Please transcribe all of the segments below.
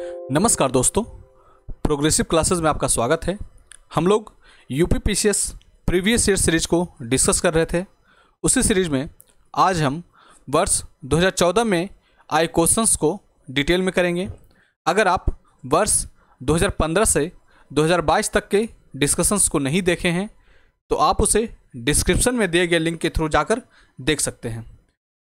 नमस्कार दोस्तों, progressive classes में आपका स्वागत है। हम लोग UP PCS previous year series को डिस्कस कर रहे थे। उसी सीरीज में आज हम वर्ष 2014 में आए क्वेश्चंस को डिटेल में करेंगे। अगर आप वर्ष 2015 से 2022 तक के डिस्कशंस को नहीं देखे हैं तो आप उसे डिस्क्रिप्शन में दिए गए लिंक के थ्रू जाकर देख सकते हैं।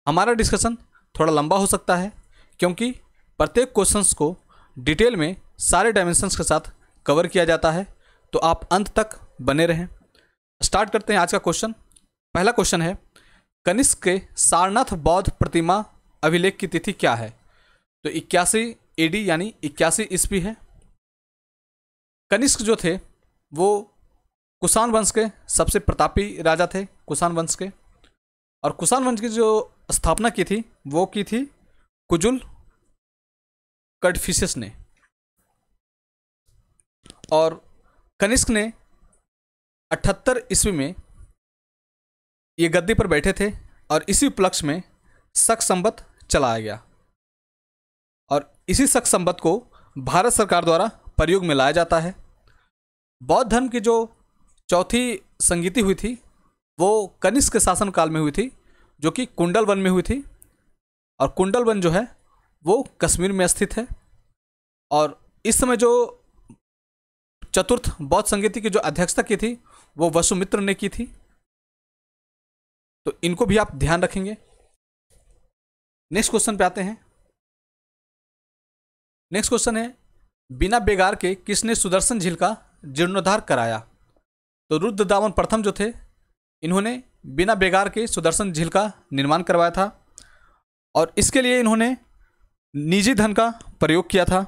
हमारा डिस्कशन थोड़ा लंबा हो सकता है क्योंकि प्रत्येक क्वेश्चंस को डिटेल में सारे डायमेंशंस के साथ कवर किया जाता है, तो आप अंत तक बने रहें। स्टार्ट करते हैं आज का क्वेश्चन। पहला क्वेश्चन है, कनिष्क के सारनाथ बौद्ध प्रतिमा अभिलेख की तिथि क्या है? तो 81 एडी यानी 81 ईस्वी है। कनिष्क जो थे वो कुषाण वंश के सबसे प्रतापी राजा थे, कुषाण वंश के। और कुषाण वंश की जो स्थापना की थी वो की थी कुजुल कड़फिसेस ने। और कनिष्क ने 78 ईस्वी में ये गद्दी पर बैठे थे और इसी उपलक्ष्य में शक संवत चलाया गया और इसी शक संवत को भारत सरकार द्वारा प्रयोग में लाया जाता है। बौद्ध धर्म की जो चौथी संगीति हुई थी वो कनिष्क के शासन काल में हुई थी, जो कि कुंडल वन में हुई थी। और कुंडल वन जो है वो कश्मीर में स्थित है। और इस समय जो चतुर्थ बौद्ध संगीति की जो अध्यक्षता की थी वो वसुमित्र ने की थी, तो इनको भी आप ध्यान रखेंगे। नेक्स्ट क्वेश्चन पे आते हैं। नेक्स्ट क्वेश्चन है, बिना बेगार के किसने सुदर्शन झील का जीर्णोद्धार कराया? तो रुद्रदामन प्रथम जो थे इन्होंने बिना बेगार के सुदर्शन झील का निर्माण करवाया था और इसके लिए इन्होंने निजी धन का प्रयोग किया था।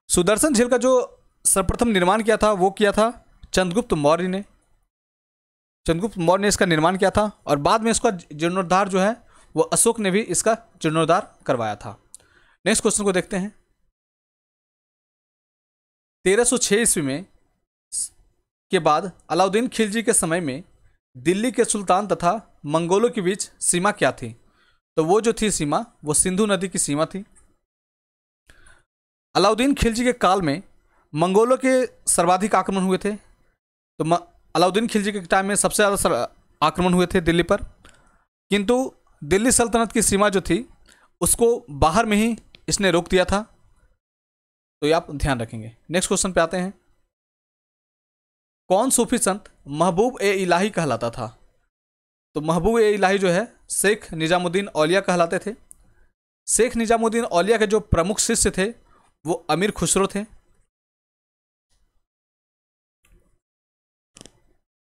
सुदर्शन झील का जो सर्वप्रथम निर्माण किया था वो किया था चंद्रगुप्त मौर्य ने। चंद्रगुप्त मौर्य ने इसका निर्माण किया था और बाद में इसका जीर्णोद्धार जो है वो अशोक ने भी इसका जीर्णोद्धार करवाया था। नेक्स्ट क्वेश्चन को देखते हैं। 1306 ईस्वी में के बाद अलाउद्दीन खिलजी के समय में दिल्ली के सुल्तान तथा मंगोलों के बीच सीमा क्या थी? तो वो जो थी सीमा वो सिंधु नदी की सीमा थी। अलाउद्दीन खिलजी के काल में मंगोलों के सर्वाधिक आक्रमण हुए थे। तो अलाउद्दीन खिलजी के टाइम में सबसे ज़्यादा आक्रमण हुए थे दिल्ली पर, किंतु दिल्ली सल्तनत की सीमा जो थी उसको बाहर में ही इसने रोक दिया था, तो ये आप ध्यान रखेंगे। नेक्स्ट क्वेश्चन पे आते हैं। कौन सूफी संत महबूब ए इलाही कहलाता था? तो महबूब ए इलाही जो है शेख निजामुद्दीन औलिया कहलाते थे। शेख निजामुद्दीन औलिया के जो प्रमुख शिष्य थे वो अमीर खुसरो थे।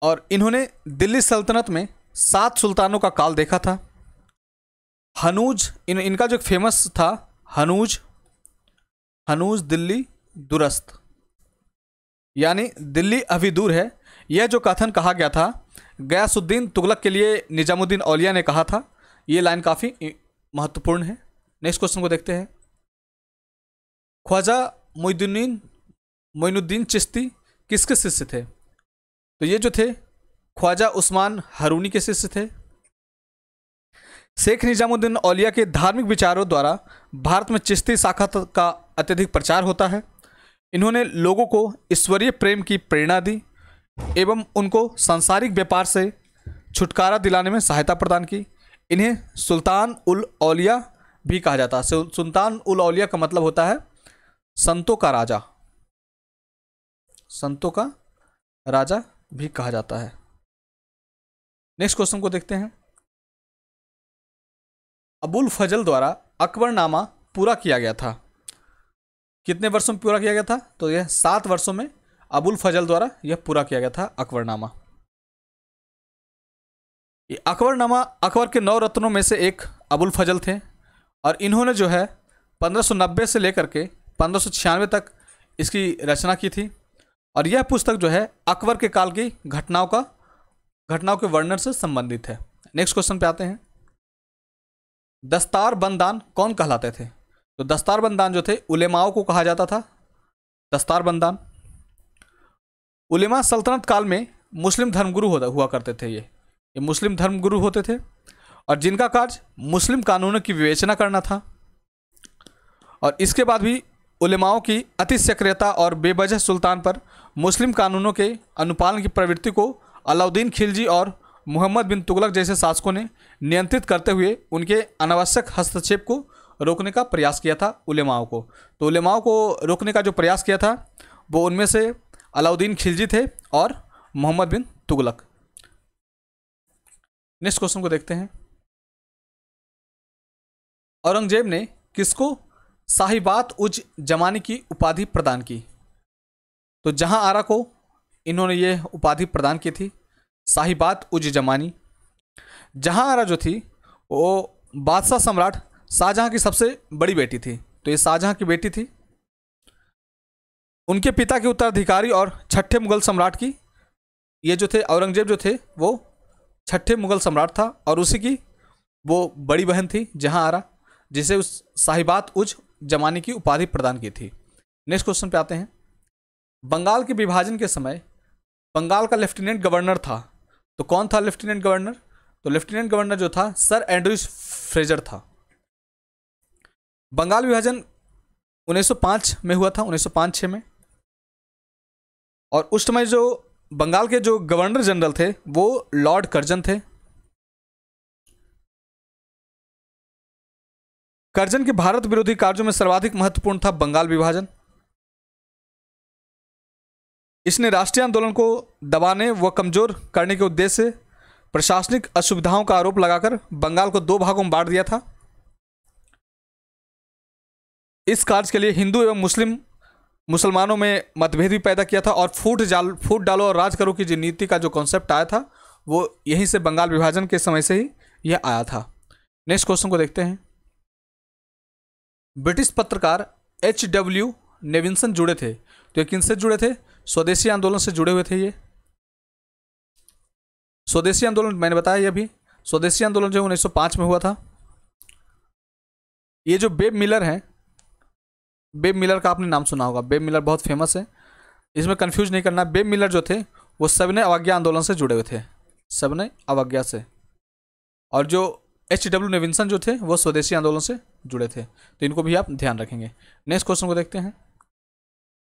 और इन्होंने दिल्ली सल्तनत में 7 सुल्तानों का काल देखा था। हनूज इनका जो फेमस था हनूज दिल्ली दुरस्त, यानी दिल्ली अभी दूर है, यह जो कथन कहा गया था गयासुद्दीन तुगलक के लिए निजामुद्दीन औलिया ने कहा था। ये लाइन काफ़ी महत्वपूर्ण है। नेक्स्ट क्वेश्चन को देखते हैं। ख्वाजा मोइनुद्दीन चिश्ती किसके शिष्य थे? तो ये जो थे ख्वाजा उस्मान हारूनी के शिष्य थे। शेख निजामुद्दीन औलिया के धार्मिक विचारों द्वारा भारत में चिश्ती शाखा का अत्यधिक प्रचार होता है। इन्होंने लोगों को ईश्वरीय प्रेम की प्रेरणा दी एवं उनको सांसारिक व्यापार से छुटकारा दिलाने में सहायता प्रदान की। इन्हें सुल्तान उल औलिया भी कहा जाता है। सुल्तान उल औलिया का मतलब होता है संतों का राजा, संतों का राजा भी कहा जाता है। नेक्स्ट क्वेश्चन को देखते हैं। अबुल फजल द्वारा अकबरनामा पूरा किया गया था। कितने वर्षों में पूरा किया गया था? तो यह 7 वर्षों में अबुल फजल द्वारा यह पूरा किया गया था अकबरनामा। ये अकबरनामा अकबर के 9 रत्नों में से एक अबुल फजल थे और इन्होंने जो है 1590 से लेकर के 1596 तक इसकी रचना की थी। और यह पुस्तक जो है अकबर के काल की घटनाओं के वर्णन से संबंधित है। नेक्स्ट क्वेश्चन पे आते हैं। दस्तार बंदान कौन कहलाते थे? तो दस्तार बंदान जो थे उलेमाओं को कहा जाता था। दस्तार बंदान उलेमा सल्तनत काल में मुस्लिम धर्मगुरु हुआ करते थे। ये मुस्लिम धर्मगुरु होते थे और जिनका कार्य मुस्लिम कानूनों की विवेचना करना था। और इसके बाद भी उलेमाओं की अति सक्रियता और बेवजह सुल्तान पर मुस्लिम कानूनों के अनुपालन की प्रवृत्ति को अलाउद्दीन खिलजी और मोहम्मद बिन तुगलक जैसे शासकों ने नियंत्रित करते हुए उनके अनावश्यक हस्तक्षेप को रोकने का प्रयास किया था उलेमाओं को। तो उलेमाओं को रोकने का जो प्रयास किया था वो उनमें से अलाउद्दीन खिलजी थे और मोहम्मद बिन तुगलक। नेक्स्ट क्वेश्चन को देखते हैं। औरंगजेब ने किसको साहिबात उज जमानी की उपाधि प्रदान की? तो जहां आरा को इन्होंने ये उपाधि प्रदान की थी, साहिबात उज जमानी। जहां आरा जो थी वो बादशाह सम्राट शाहजहां की सबसे बड़ी बेटी थी, तो ये शाहजहां की बेटी थी। उनके पिता के उत्तराधिकारी और छठे मुगल सम्राट की, ये जो थे औरंगजेब जो थे वो छठे मुगल सम्राट था और उसी की वो बड़ी बहन थी जहां आरा, जिसे उस साहिबात उज जमानी की उपाधि प्रदान की थी। नेक्स्ट क्वेश्चन पे आते हैं। बंगाल के विभाजन के समय बंगाल का लेफ्टिनेंट गवर्नर था, तो कौन था लेफ्टिनेंट गवर्नर? तो लेफ्टिनेंट गवर्नर जो था सर एंड्रयूज फ्रेजर था। बंगाल विभाजन 1905 में हुआ था, 1905-6 में। और उस समय जो बंगाल के जो गवर्नर जनरल थे वो लॉर्ड कर्जन थे। कर्जन के भारत विरोधी कार्यों में सर्वाधिक महत्वपूर्ण था बंगाल विभाजन। इसने राष्ट्रीय आंदोलन को दबाने व कमजोर करने के उद्देश्य से प्रशासनिक असुविधाओं का आरोप लगाकर बंगाल को 2 भागों में बांट दिया था। इस कार्य के लिए हिंदू एवं मुसलमानों में मतभेद भी पैदा किया था और फूट डालो और राज करो की जो नीति का जो कॉन्सेप्ट आया था वो यहीं से बंगाल विभाजन के समय से ही यह आया था। नेक्स्ट क्वेश्चन को देखते हैं। ब्रिटिश पत्रकार H.W. नेविंसन जुड़े थे, तो ये किनसे जुड़े थे? स्वदेशी आंदोलन से जुड़े हुए थे। ये स्वदेशी आंदोलन मैंने बताया, ये भी स्वदेशी आंदोलन जो 1905 में हुआ था। ये जो बेब मिलर हैं, बेब मिलर का आपने नाम सुना होगा, बेब मिलर बहुत फेमस है, इसमें कंफ्यूज नहीं करना। बेब मिलर जो थे वो सविनय अवज्ञा आंदोलन से जुड़े हुए थे, सविनय अवज्ञा से। और जो H.W. नेविंसन जो थे वो स्वदेशी आंदोलन से जुड़े थे, तो इनको भी आप ध्यान रखेंगे। नेक्स्ट क्वेश्चन को देखते हैं।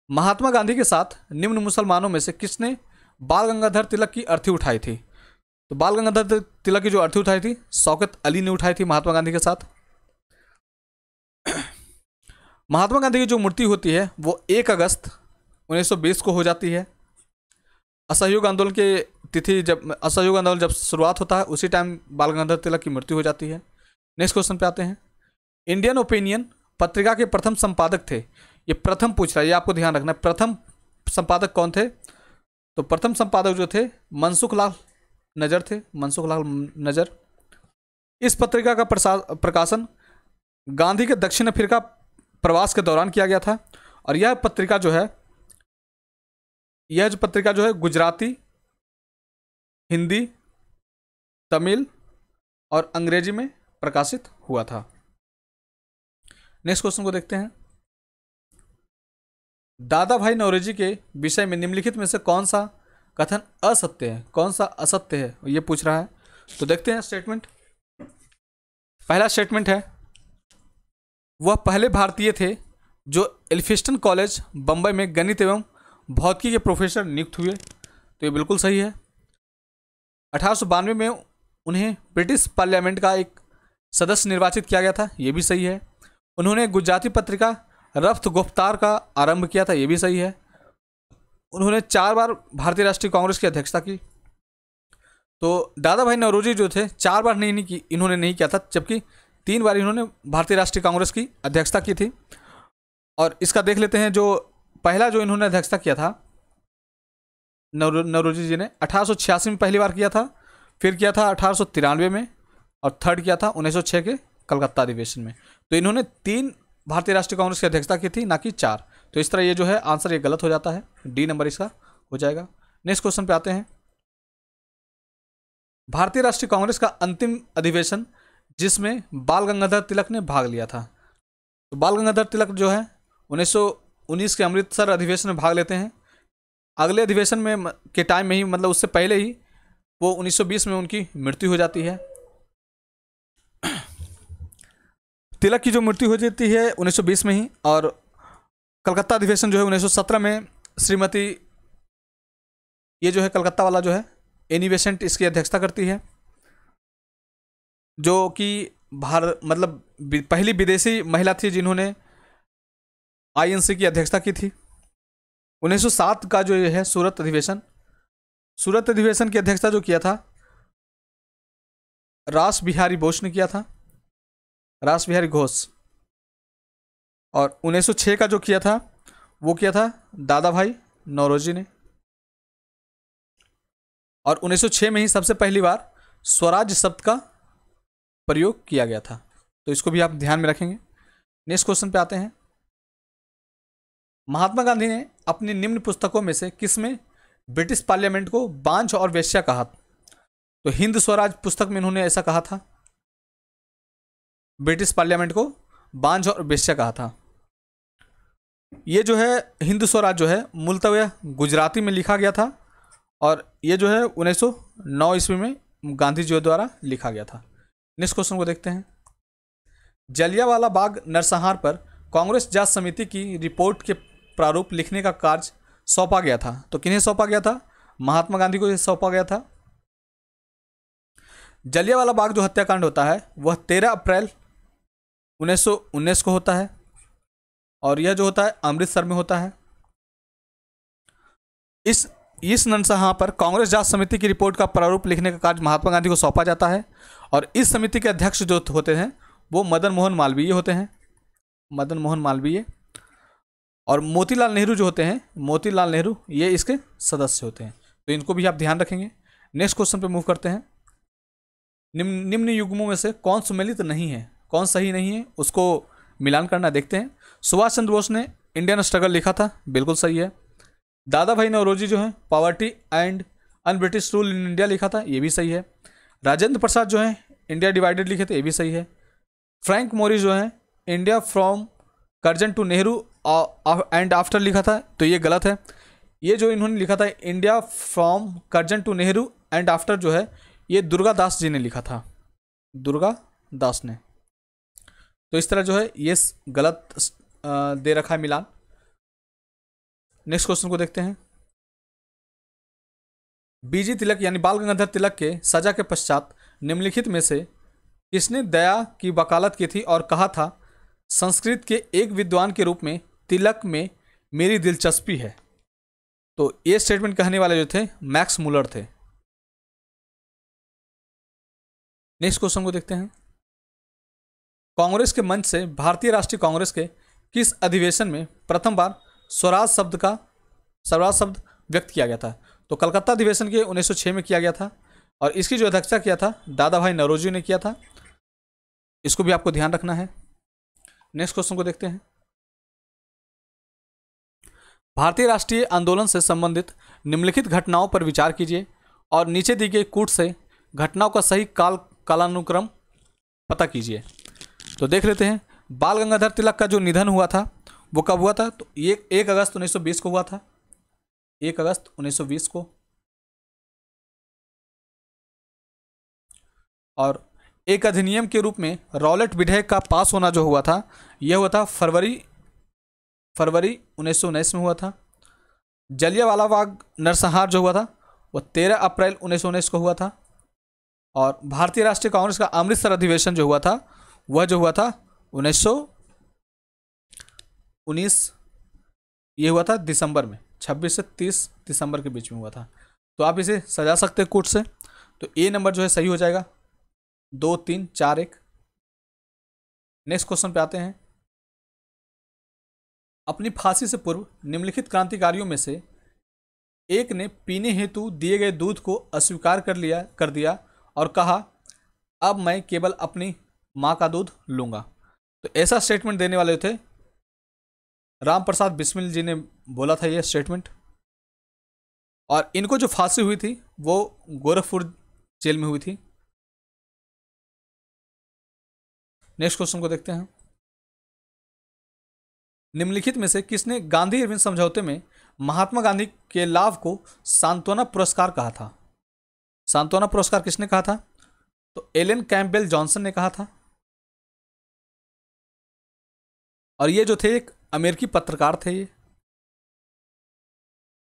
महात्मा गांधी के साथ निम्न मुसलमानों में से किसने बाल गंगाधर तिलक की अर्थी उठाई थी? तो बाल गंगाधर तिलक की जो अर्थी उठाई थी शौकत अली ने उठाई थी महात्मा गांधी के साथ। महात्मा गांधी की जो मूर्ति होती है वो 1 अगस्त 1920 को हो जाती है। असहयोग आंदोलन के तिथि जब असहयोग आंदोलन जब शुरुआत होता है उसी टाइम बाल गंगाधर तिलक की मृत्यु हो जाती है। नेक्स्ट क्वेश्चन पे आते हैं। इंडियन ओपिनियन पत्रिका के प्रथम संपादक थे, ये प्रथम पूछ रहा है, ये आपको ध्यान रखना है। प्रथम संपादक कौन थे? तो प्रथम संपादक जो थे मनसुख लाल नजर थे, मनसुख लाल नजर। इस पत्रिका का प्रकाशन गांधी के दक्षिण अफ्रीका प्रवास के दौरान किया गया था और यह पत्रिका जो है गुजराती, हिंदी, तमिल और अंग्रेजी में प्रकाशित हुआ था। नेक्स्ट क्वेश्चन को देखते हैं। दादा भाई नौरोजी के विषय में निम्नलिखित में से कौन सा कथन असत्य है, कौन सा असत्य है, ये पूछ रहा है। तो देखते हैं स्टेटमेंट। पहला स्टेटमेंट है, वह पहले भारतीय थे जो एल्फिंस्टन कॉलेज बंबई में गणित एवं भौतिकी के प्रोफेसर नियुक्त हुए, तो ये बिल्कुल सही है। 1892 में उन्हें ब्रिटिश पार्लियामेंट का एक सदस्य निर्वाचित किया गया था, ये भी सही है। उन्होंने गुजराती पत्रिका रफ्त गुफ्तार का आरंभ किया था, ये भी सही है। उन्होंने 4 बार भारतीय राष्ट्रीय कांग्रेस की अध्यक्षता की। तो दादा भाई नौरोजी जो थे 4 बार इन्होंने नहीं किया था, जबकि 3 बार इन्होंने भारतीय राष्ट्रीय कांग्रेस की अध्यक्षता की थी। और इसका देख लेते हैं, जो पहला जो इन्होंने अध्यक्षता किया था नौरोजी जी ने 1886 में पहली बार किया था, फिर किया था 1893 में और थर्ड किया था 1906 के कलकत्ता अधिवेशन में। तो इन्होंने 3 भारतीय राष्ट्रीय कांग्रेस की अध्यक्षता की थी, ना कि 4। तो इस तरह ये जो है आंसर ये गलत हो जाता है, डी नंबर इसका हो जाएगा। नेक्स्ट क्वेश्चन पे आते हैं। भारतीय राष्ट्रीय कांग्रेस का अंतिम अधिवेशन जिसमें बाल गंगाधर तिलक ने भाग लिया था, तो बाल गंगाधर तिलक जो है 1919 के अमृतसर अधिवेशन में भाग लेते हैं। अगले अधिवेशन में के टाइम में ही, मतलब उससे पहले ही वो 1920 में उनकी मृत्यु हो जाती है। तिलक की जो मृत्यु हो जाती है 1920 में ही, और कलकत्ता अधिवेशन जो है 1917 में श्रीमती, ये जो है कलकत्ता वाला जो है एनी बेसेंट, इसकी अध्यक्षता करती है, जो कि भारत मतलब पहली विदेशी महिला थी जिन्होंने आईएनसी की अध्यक्षता की थी। 1907 का जो ये है सूरत अधिवेशन, सूरत अधिवेशन की अध्यक्षता जो किया था रास बिहारी बोस ने किया था, रास बिहारी घोष। और 1906 का जो किया था वो किया था दादा भाई नौरोजी ने। और 1906 में ही सबसे पहली बार स्वराज शब्द का प्रयोग किया गया था, तो इसको भी आप ध्यान में रखेंगे। नेक्स्ट क्वेश्चन पे आते हैं। महात्मा गांधी ने अपनी निम्न पुस्तकों में से किसमें ब्रिटिश पार्लियामेंट को बांझ और वेश्या कहा? तो हिंद स्वराज पुस्तक में इन्होंने ऐसा कहा था, ब्रिटिश पार्लियामेंट को बांझ और वेश्या कहा था। ये जो है हिंद स्वराज जो है मूलतः गुजराती में लिखा गया था और ये जो है 1909 ईस्वी में गांधी जी द्वारा लिखा गया था। नेक्स्ट क्वेश्चन को देखते हैं। जलियांवाला बाग नरसंहार पर कांग्रेस जांच समिति की रिपोर्ट के प्रारूप लिखने का कार्य सौंपा गया था, तो किन्हें सौंपा गया था? महात्मा गांधी को यह सौंपा गया था। जलियांवाला बाग जो हत्याकांड होता है वह 13 अप्रैल 1919 को होता है और यह जो होता है अमृतसर में होता है। इस नरसंहार पर कांग्रेस जांच समिति की रिपोर्ट का प्रारूप लिखने का कार्य महात्मा गांधी को सौंपा जाता है और इस समिति के अध्यक्ष जो होते हैं वो मदन मोहन मालवीय होते हैं, मदन मोहन मालवीय। और मोतीलाल नेहरू जो होते हैं, मोतीलाल नेहरू, ये इसके सदस्य होते हैं, तो इनको भी आप ध्यान रखेंगे। नेक्स्ट क्वेश्चन पे मूव करते हैं। निम्न युग्मों में से कौन सुमेलित नहीं है, कौन सही नहीं है, उसको मिलान करना देखते हैं। सुभाष चंद्र बोस ने इंडियन स्ट्रगल लिखा था, बिल्कुल सही है। दादा भाई नौरोजी जो है poverty and un British rule in India लिखा था, ये भी सही है। राजेंद्र प्रसाद जो है इंडिया डिवाइडेड लिखे थे, ये भी सही है। फ्रैंक मोरिस जो है India from Curzon to Nehru and after लिखा था, तो ये गलत है। ये जो इन्होंने लिखा था India from Curzon to Nehru and after जो है ये दुर्गा दास जी ने लिखा था, दुर्गा दास ने। तो इस तरह जो है ये गलत दे रखा है मिलान। नेक्स्ट क्वेश्चन को देखते हैं। बीजी तिलक यानी बाल गंगाधर तिलक के सजा के पश्चात निम्नलिखित में से किसने दया की वकालत की थी और कहा था संस्कृत के एक विद्वान के रूप में तिलक में मेरी दिलचस्पी है? तो ये स्टेटमेंट कहने वाले जो थे मैक्स मुलर थे। नेक्स्ट क्वेश्चन को देखते हैं। कांग्रेस के मंच से भारतीय राष्ट्रीय कांग्रेस के किस अधिवेशन में प्रथम बार स्वराज शब्द व्यक्त किया गया था? तो कलकत्ता अधिवेशन के 1906 में किया गया था और इसकी जो अध्यक्षता किया था दादा भाई नौरोजी ने किया था, इसको भी आपको ध्यान रखना है। नेक्स्ट क्वेश्चन को देखते हैं। भारतीय राष्ट्रीय आंदोलन से संबंधित निम्नलिखित घटनाओं पर विचार कीजिए और नीचे दी गई कूट से घटनाओं का सही कालानुक्रम पता कीजिए। तो देख लेते हैं। बाल गंगाधर तिलक का जो निधन हुआ था वो कब हुआ था? तो ये 1 अगस्त 1920 को हुआ था, 1 अगस्त 1920 को। और एक अधिनियम के रूप में रॉलेट विधेयक का पास होना जो हुआ था यह हुआ था फरवरी 1919 में हुआ था। जलियांवाला बाग नरसंहार जो हुआ था वो 13 अप्रैल 1919 को हुआ था। और भारतीय राष्ट्रीय कांग्रेस का अमृतसर अधिवेशन जो हुआ था वह जो हुआ था 1919, ये हुआ था दिसंबर में, 26 से 30 दिसंबर के बीच में हुआ था। तो आप इसे सजा सकते हैं कोट से। तो ए नंबर जो है सही हो जाएगा, 2, 3, 4, 1। नेक्स्ट क्वेश्चन पे आते हैं। अपनी फांसी से पूर्व निम्नलिखित क्रांतिकारियों में से एक ने पीने हेतु दिए गए दूध को अस्वीकार कर दिया और कहा अब मैं केवल अपनी मां का दूध लूंगा। तो ऐसा स्टेटमेंट देने वाले थे राम प्रसाद बिस्मिल जी ने बोला था ये स्टेटमेंट। और इनको जो फांसी हुई थी वो गोरखपुर जेल में हुई थी। नेक्स्ट क्वेश्चन को देखते हैं। निम्नलिखित में से किसने गांधी इरविन समझौते में महात्मा गांधी के लाभ को सांत्वना पुरस्कार कहा था? सांत्वना पुरस्कार किसने कहा था? तो एलन कैम्पबेल जॉनसन ने कहा था। और ये जो थे एक अमेरिकी पत्रकार थे, ये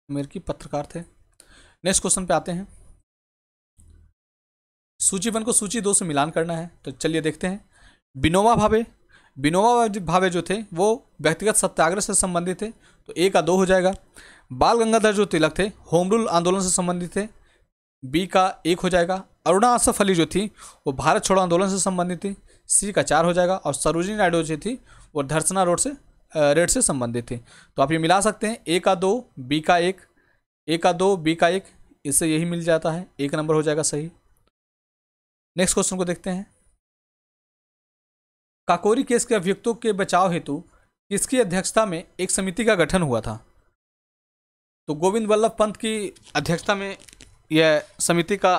अमेरिकी पत्रकार थे। नेक्स्ट क्वेश्चन पे आते हैं। सूची 1 को सूची 2 से मिलान करना है, तो चलिए देखते हैं। विनोबा भावे, विनोबा भावे जो थे वो व्यक्तिगत सत्याग्रह से संबंधित थे, तो ए का 2 हो जाएगा। बाल गंगाधर जो तिलक थे होम रूल आंदोलन से संबंधित थे, बी का 1 हो जाएगा। अरुणा आसफ अली जो थी वो भारत छोड़ो आंदोलन से संबंधित थी, सी का 4 हो जाएगा। और सरोजिनी नायडू जो थी वो धरसना रेड से संबंधित थी। तो आप ये मिला सकते हैं, ए का 2, बी का 1, ए का 2, बी का 1, इससे यही मिल जाता है, 1 नंबर हो जाएगा सही। नेक्स्ट क्वेश्चन को देखते हैं। काकोरी केस के अभियुक्तों के बचाव हेतु किसकी अध्यक्षता में एक समिति का गठन हुआ था? तो गोविंद वल्लभ पंत की अध्यक्षता में यह समिति का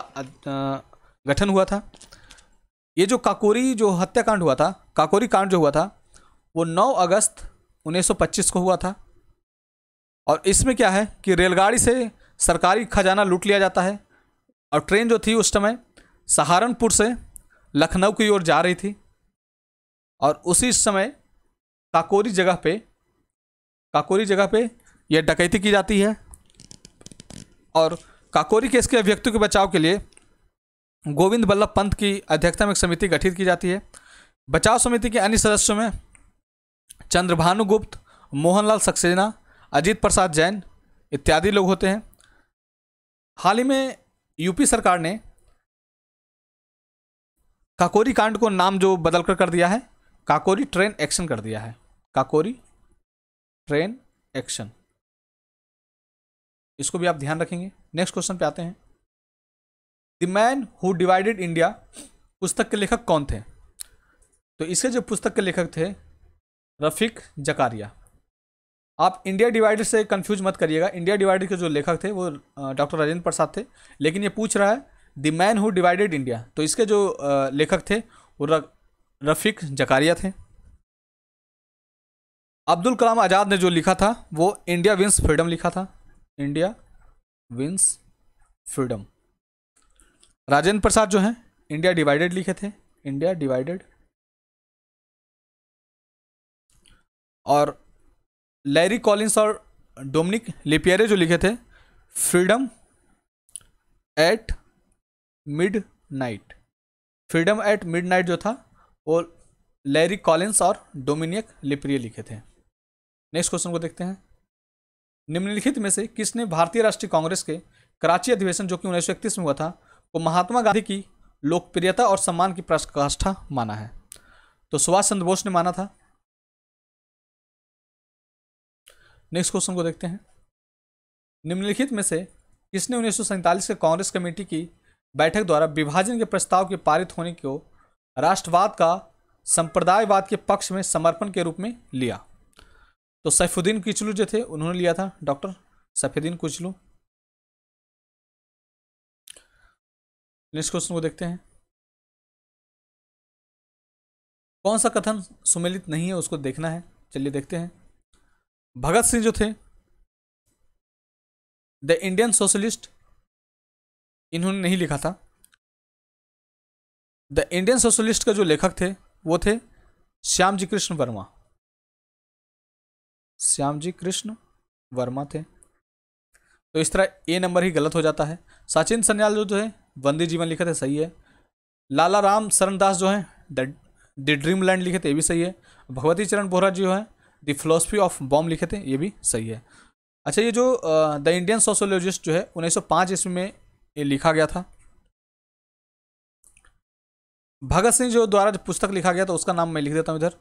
गठन हुआ था। ये जो काकोरी जो हत्याकांड हुआ था, काकोरी कांड जो हुआ था वो 9 अगस्त 1925 को हुआ था। और इसमें क्या है कि रेलगाड़ी से सरकारी खजाना लूट लिया जाता है, और ट्रेन जो थी उस समय सहारनपुर से लखनऊ की ओर जा रही थी, और उसी समय काकोरी जगह पे यह डकैती की जाती है। और काकोरी केस के अभियुक्तों के बचाव के लिए गोविंद वल्लभ पंत की अध्यक्षता में एक समिति गठित की जाती है। बचाव समिति के अन्य सदस्यों में चंद्रभानु गुप्त, मोहनलाल सक्सेना, अजीत प्रसाद जैन इत्यादि लोग होते हैं। हाल ही में यूपी सरकार ने काकोरी कांड को नाम जो बदलकर कर दिया है, काकोरी ट्रेन एक्शन कर दिया है, काकोरी ट्रेन एक्शन, इसको भी आप ध्यान रखेंगे। नेक्स्ट क्वेश्चन पे आते हैं। The man who divided India पुस्तक के लेखक कौन थे? तो इसके जो पुस्तक के लेखक थे रफीक जकारिया। आप इंडिया डिवाइडेड से कंफ्यूज मत करिएगा, इंडिया डिवाइडेड के जो लेखक थे वो डॉक्टर राजेंद्र प्रसाद थे, लेकिन ये पूछ रहा है the man who divided India, तो इसके जो लेखक थे वो रफीक जकारिया थे। अब्दुल कलाम आज़ाद ने जो लिखा था वो इंडिया विंस फ्रीडम लिखा था, India wins freedom. Rajendra Prasad जो हैं इंडिया डिवाइडेड लिखे थे, इंडिया डिवाइडेड। और लैरी कॉलिंस और डोमिनिक लिपियरे जो लिखे थे freedom at midnight, freedom at midnight जो था वो लैरी कॉलिंस और डोमिनिक लिपियरे लिखे थे। नेक्स्ट क्वेश्चन को देखते हैं। निम्नलिखित में से किसने भारतीय राष्ट्रीय कांग्रेस के कराची अधिवेशन जो कि 1931 में हुआ था को महात्मा गांधी की लोकप्रियता और सम्मान की पराकाष्ठा माना है? तो सुभाष चंद्र बोस ने माना था। नेक्स्ट क्वेश्चन को देखते हैं। निम्नलिखित में से किसने 1947 के कांग्रेस कमेटी की बैठक द्वारा विभाजन के प्रस्ताव के पारित होने को राष्ट्रवाद का संप्रदायवाद के पक्ष में समर्पण के रूप में लिया? तो सैफुद्दीन किचलू जो थे उन्होंने लिया था, doctor Saifuddin Kitchlew. Next question को देखते हैं। कौन सा कथन सुमेलित नहीं है उसको देखना है, चलिए देखते हैं। भगत सिंह जो थे द इंडियन सोशलिस्ट, इन्होंने नहीं लिखा था। द इंडियन सोशलिस्ट का जो लेखक थे वो थे श्यामजी कृष्ण वर्मा, श्यामजी कृष्ण वर्मा थे। तो इस तरह ए नंबर ही गलत हो जाता है। सचिन सन्याल जो है वंदे जीवन लिखे थे, सही है। लाला राम शरणदास जो है द ड्रीम लैंड लिखे थे, ये भी सही है। भगवती चरण बोहरा जो है द फिलोसफी ऑफ बॉम्ब लिखे थे, ये भी सही है। अच्छा, ये जो द इंडियन सोशोलॉजिस्ट जो है 1905 ईस्वी में ये लिखा गया था। भगत सिंह जो द्वारा जो पुस्तक लिखा गया था उसका नाम मैं लिख देता हूं इधर,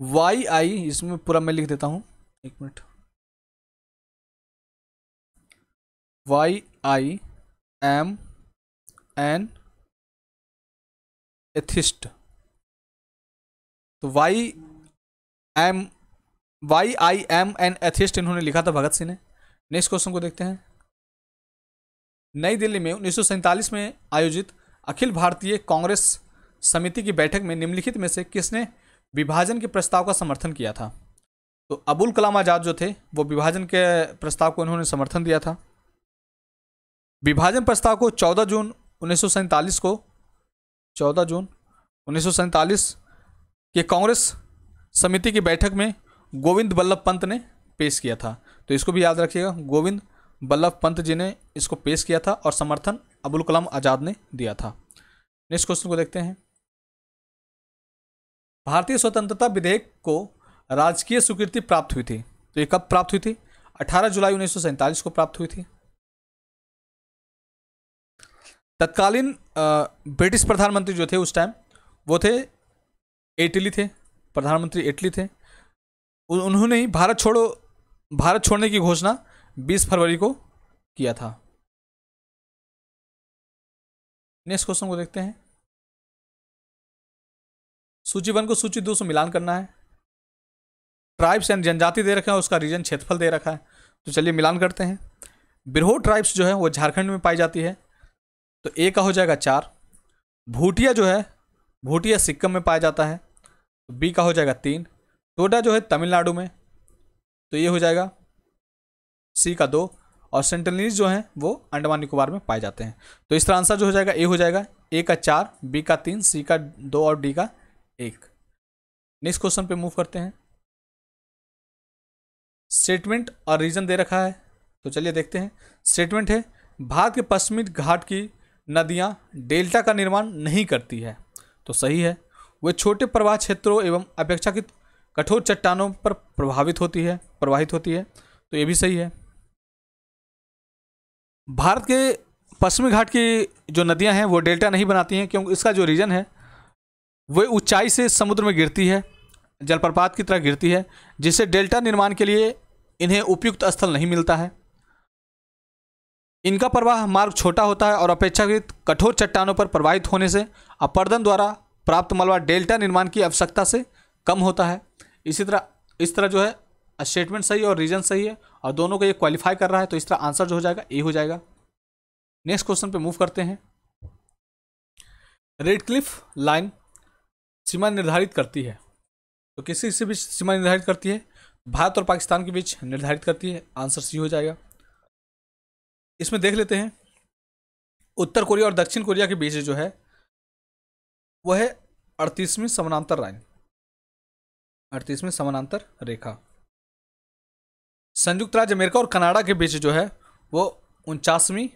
YI, इसमें पूरा मैं लिख देता हूं, एक minute. YI am an atheist. तो YI am an एथिस्ट इन्होंने लिखा था भगत सिंह ने। नेक्स्ट क्वेश्चन को देखते हैं। नई दिल्ली में 1947 में आयोजित अखिल भारतीय कांग्रेस समिति की बैठक में निम्नलिखित में से किसने विभाजन के प्रस्ताव का समर्थन किया था? तो अबुल कलाम आज़ाद जो थे वो विभाजन के प्रस्ताव को उन्होंने समर्थन दिया था। विभाजन प्रस्ताव को 14 जून 1947 के कांग्रेस समिति की बैठक में गोविंद बल्लभ पंत ने पेश किया था। तो इसको भी याद रखिएगा, गोविंद बल्लभ पंत जी ने इसको पेश किया था और समर्थन अबुल कलाम आज़ाद ने दिया था। नेक्स्ट क्वेश्चन को देखते हैं। भारतीय स्वतंत्रता विधेयक को राजकीय स्वीकृति प्राप्त हुई थी, तो ये कब प्राप्त हुई थी? 18 जुलाई 1947 को प्राप्त हुई थी। तत्कालीन ब्रिटिश प्रधानमंत्री जो थे उस टाइम, वो थे इटली थे, प्रधानमंत्री इटली थे। उन्होंने ही भारत छोड़ने की घोषणा 20 फरवरी को किया था। नेक्स्ट क्वेश्चन को देखते हैं। सूची 1 को सूची 2 से मिलान करना है। ट्राइब्स एंड जनजाति दे रखा है, उसका रीजन क्षेत्रफल दे रखा है। तो चलिए मिलान करते हैं। बिरहो ट्राइब्स जो है वो झारखंड में पाई जाती है, तो ए का हो जाएगा 4। भूटिया जो है, भूटिया सिक्किम में पाया जाता है, तो बी का हो जाएगा 3। टोडा जो है तमिलनाडु में, तो ये हो जाएगा सी का 2। और सेंटिनलीज जो हैं वो अंडमान निकोबार में पाए जाते हैं। तो इस तरह आंसर जो हो जाएगा ए हो जाएगा, ए का 4, बी का 3, सी का 2 और डी का 1। नेक्स्ट क्वेश्चन पे मूव करते हैं। स्टेटमेंट और रीजन दे रखा है, तो चलिए देखते हैं। स्टेटमेंट है भारत के पश्चिमी घाट की नदियां डेल्टा का निर्माण नहीं करती है, तो सही है। वे छोटे प्रवाह क्षेत्रों एवं अपेक्षाकृत कठोर चट्टानों पर प्रवाहित होती है, तो ये भी सही है। भारत के पश्चिमी घाट की जो नदियां हैं वो डेल्टा नहीं बनाती हैं, क्योंकि इसका जो रीजन है वह ऊंचाई से समुद्र में गिरती है, जलप्रपात की तरह गिरती है, जिससे डेल्टा निर्माण के लिए इन्हें उपयुक्त स्थल नहीं मिलता है। इनका प्रवाह मार्ग छोटा होता है और अपेक्षाकृत कठोर चट्टानों पर प्रवाहित होने से अपर्दन द्वारा प्राप्त मलबा डेल्टा निर्माण की आवश्यकता से कम होता है। इस तरह जो है स्टेटमेंट सही और रीजन सही है, और दोनों को ये क्वालिफाई कर रहा है, तो इस तरह आंसर जो हो जाएगा ए हो जाएगा। नेक्स्ट क्वेश्चन पे मूव करते हैं। रेडक्लिफ लाइन सीमा निर्धारित करती है, तो किसी से भी सीमा निर्धारित करती है? भारत और पाकिस्तान के बीच निर्धारित करती है, आंसर सी हो जाएगा। इसमें देख लेते हैं, उत्तर कोरिया और दक्षिण कोरिया के बीच जो है वह है 38वीं समानांतर लाइन, 38वीं समानांतर रेखा। संयुक्त राज्य अमेरिका और कनाडा के बीच जो है वो 49वीं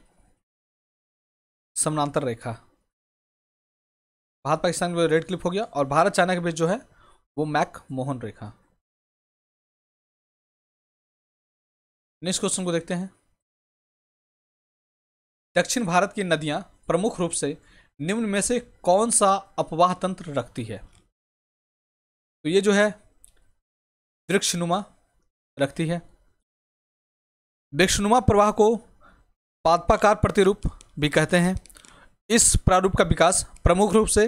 समानांतर रेखा। भारत पाकिस्तान में रेड क्लिफ हो गया, और भारत चाइना के बीच जो है वो मैक मोहन रेखा। नेक्स्ट क्वेश्चन को देखते हैं। दक्षिण भारत की नदियां प्रमुख रूप से निम्न में से कौन सा अपवाह तंत्र रखती है? तो ये जो है वृक्षनुमा रखती है। वृक्षनुमा प्रवाह को पादपाकार प्रतिरूप भी कहते हैं। इस प्रारूप का विकास प्रमुख रूप से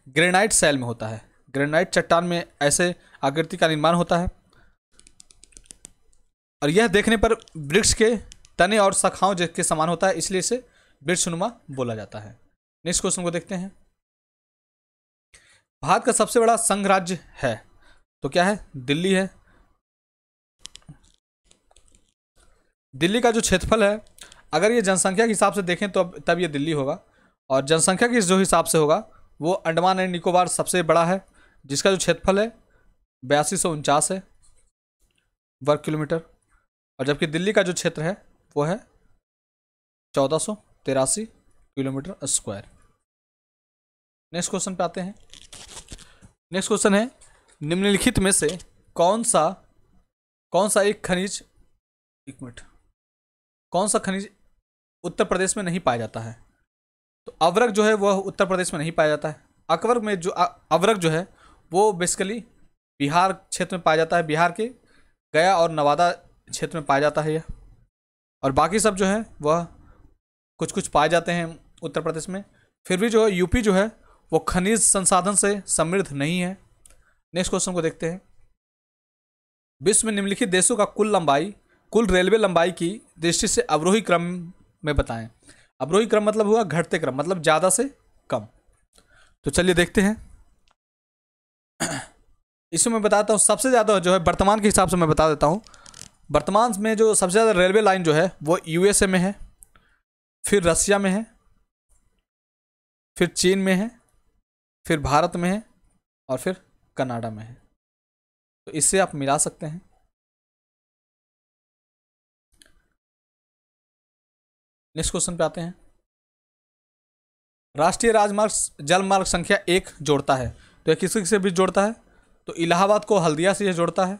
ग्रेनाइट शैल में होता है। ग्रेनाइट चट्टान में ऐसे आकृति का निर्माण होता है, और यह देखने पर वृक्ष के तने और शाखाओं के समान होता है, इसलिए इसे वृक्षनुमा बोला जाता है। नेक्स्ट क्वेश्चन को देखते हैं। भारत का सबसे बड़ा संघ राज्य है, तो क्या है? दिल्ली है। दिल्ली का जो क्षेत्रफल है, अगर ये जनसंख्या के हिसाब से देखें तो तब ये दिल्ली होगा, और जनसंख्या के जो हिसाब से होगा वो अंडमान एंड निकोबार सबसे बड़ा है, जिसका जो क्षेत्रफल है 8249 है वर्ग किलोमीटर, और जबकि दिल्ली का जो क्षेत्र है वो है 1483 किलोमीटर स्क्वायर। नेक्स्ट क्वेश्चन पे आते हैं। नेक्स्ट क्वेश्चन है, निम्नलिखित में से कौन सा एक खनिज उत्तर प्रदेश में नहीं पाया जाता है? तो अवरक जो है वह उत्तर प्रदेश में नहीं पाया जाता है। अकबर में जो अवरक जो है वो बेसिकली बिहार क्षेत्र में पाया जाता है, बिहार के गया और नवादा क्षेत्र में पाया जाता है यह, और बाकी सब जो है वह कुछ पाए जाते हैं उत्तर प्रदेश में। फिर भी जो है यूपी जो है वो खनिज संसाधन से समृद्ध नहीं है। नेक्स्ट क्वेश्चन को देखते हैं। विश्व में निम्नलिखित देशों का कुल रेलवे लंबाई की दृष्टि से अवरोही क्रम में बताएं। अवरोही क्रम मतलब हुआ घटते क्रम, मतलब ज़्यादा से कम। तो चलिए देखते हैं। इसमें मैं बताता हूँ, सबसे ज़्यादा जो है वर्तमान के हिसाब से मैं बता देता हूँ। वर्तमान में जो सबसे ज़्यादा रेलवे लाइन जो है वो यूएसए में है, फिर रसिया में है, फिर चीन में है, फिर भारत में है, और फिर कनाडा में है। तो इससे आप मिला सकते हैं। नेक्स्ट क्वेश्चन पे आते हैं। राष्ट्रीय राजमार्ग जलमार्ग संख्या 1 जोड़ता है, तो यह किसके से बीच जोड़ता है? तो इलाहाबाद को हल्दिया से यह जोड़ता है,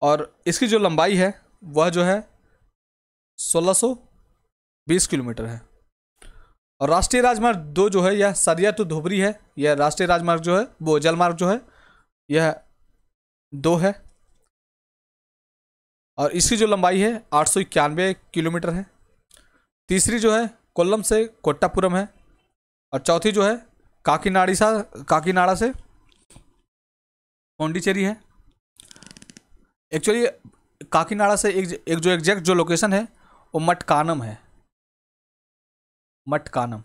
और इसकी जो लंबाई है वह जो है 1620 किलोमीटर है। और राष्ट्रीय राजमार्ग 2 जो है यह सरिया टू धुबरी है। यह राष्ट्रीय राजमार्ग जो है वो जलमार्ग जो है यह 2 है, और इसकी जो लंबाई है 891 किलोमीटर है। तीसरी जो है कोल्लम से कोट्टापुरम है, और चौथी जो है काकीनाडा से पौंडीचेरी है। एक्चुअली काकीनाडा से एक जो एग्जैक्ट जो लोकेशन है वो मटकानम है, मटकानम।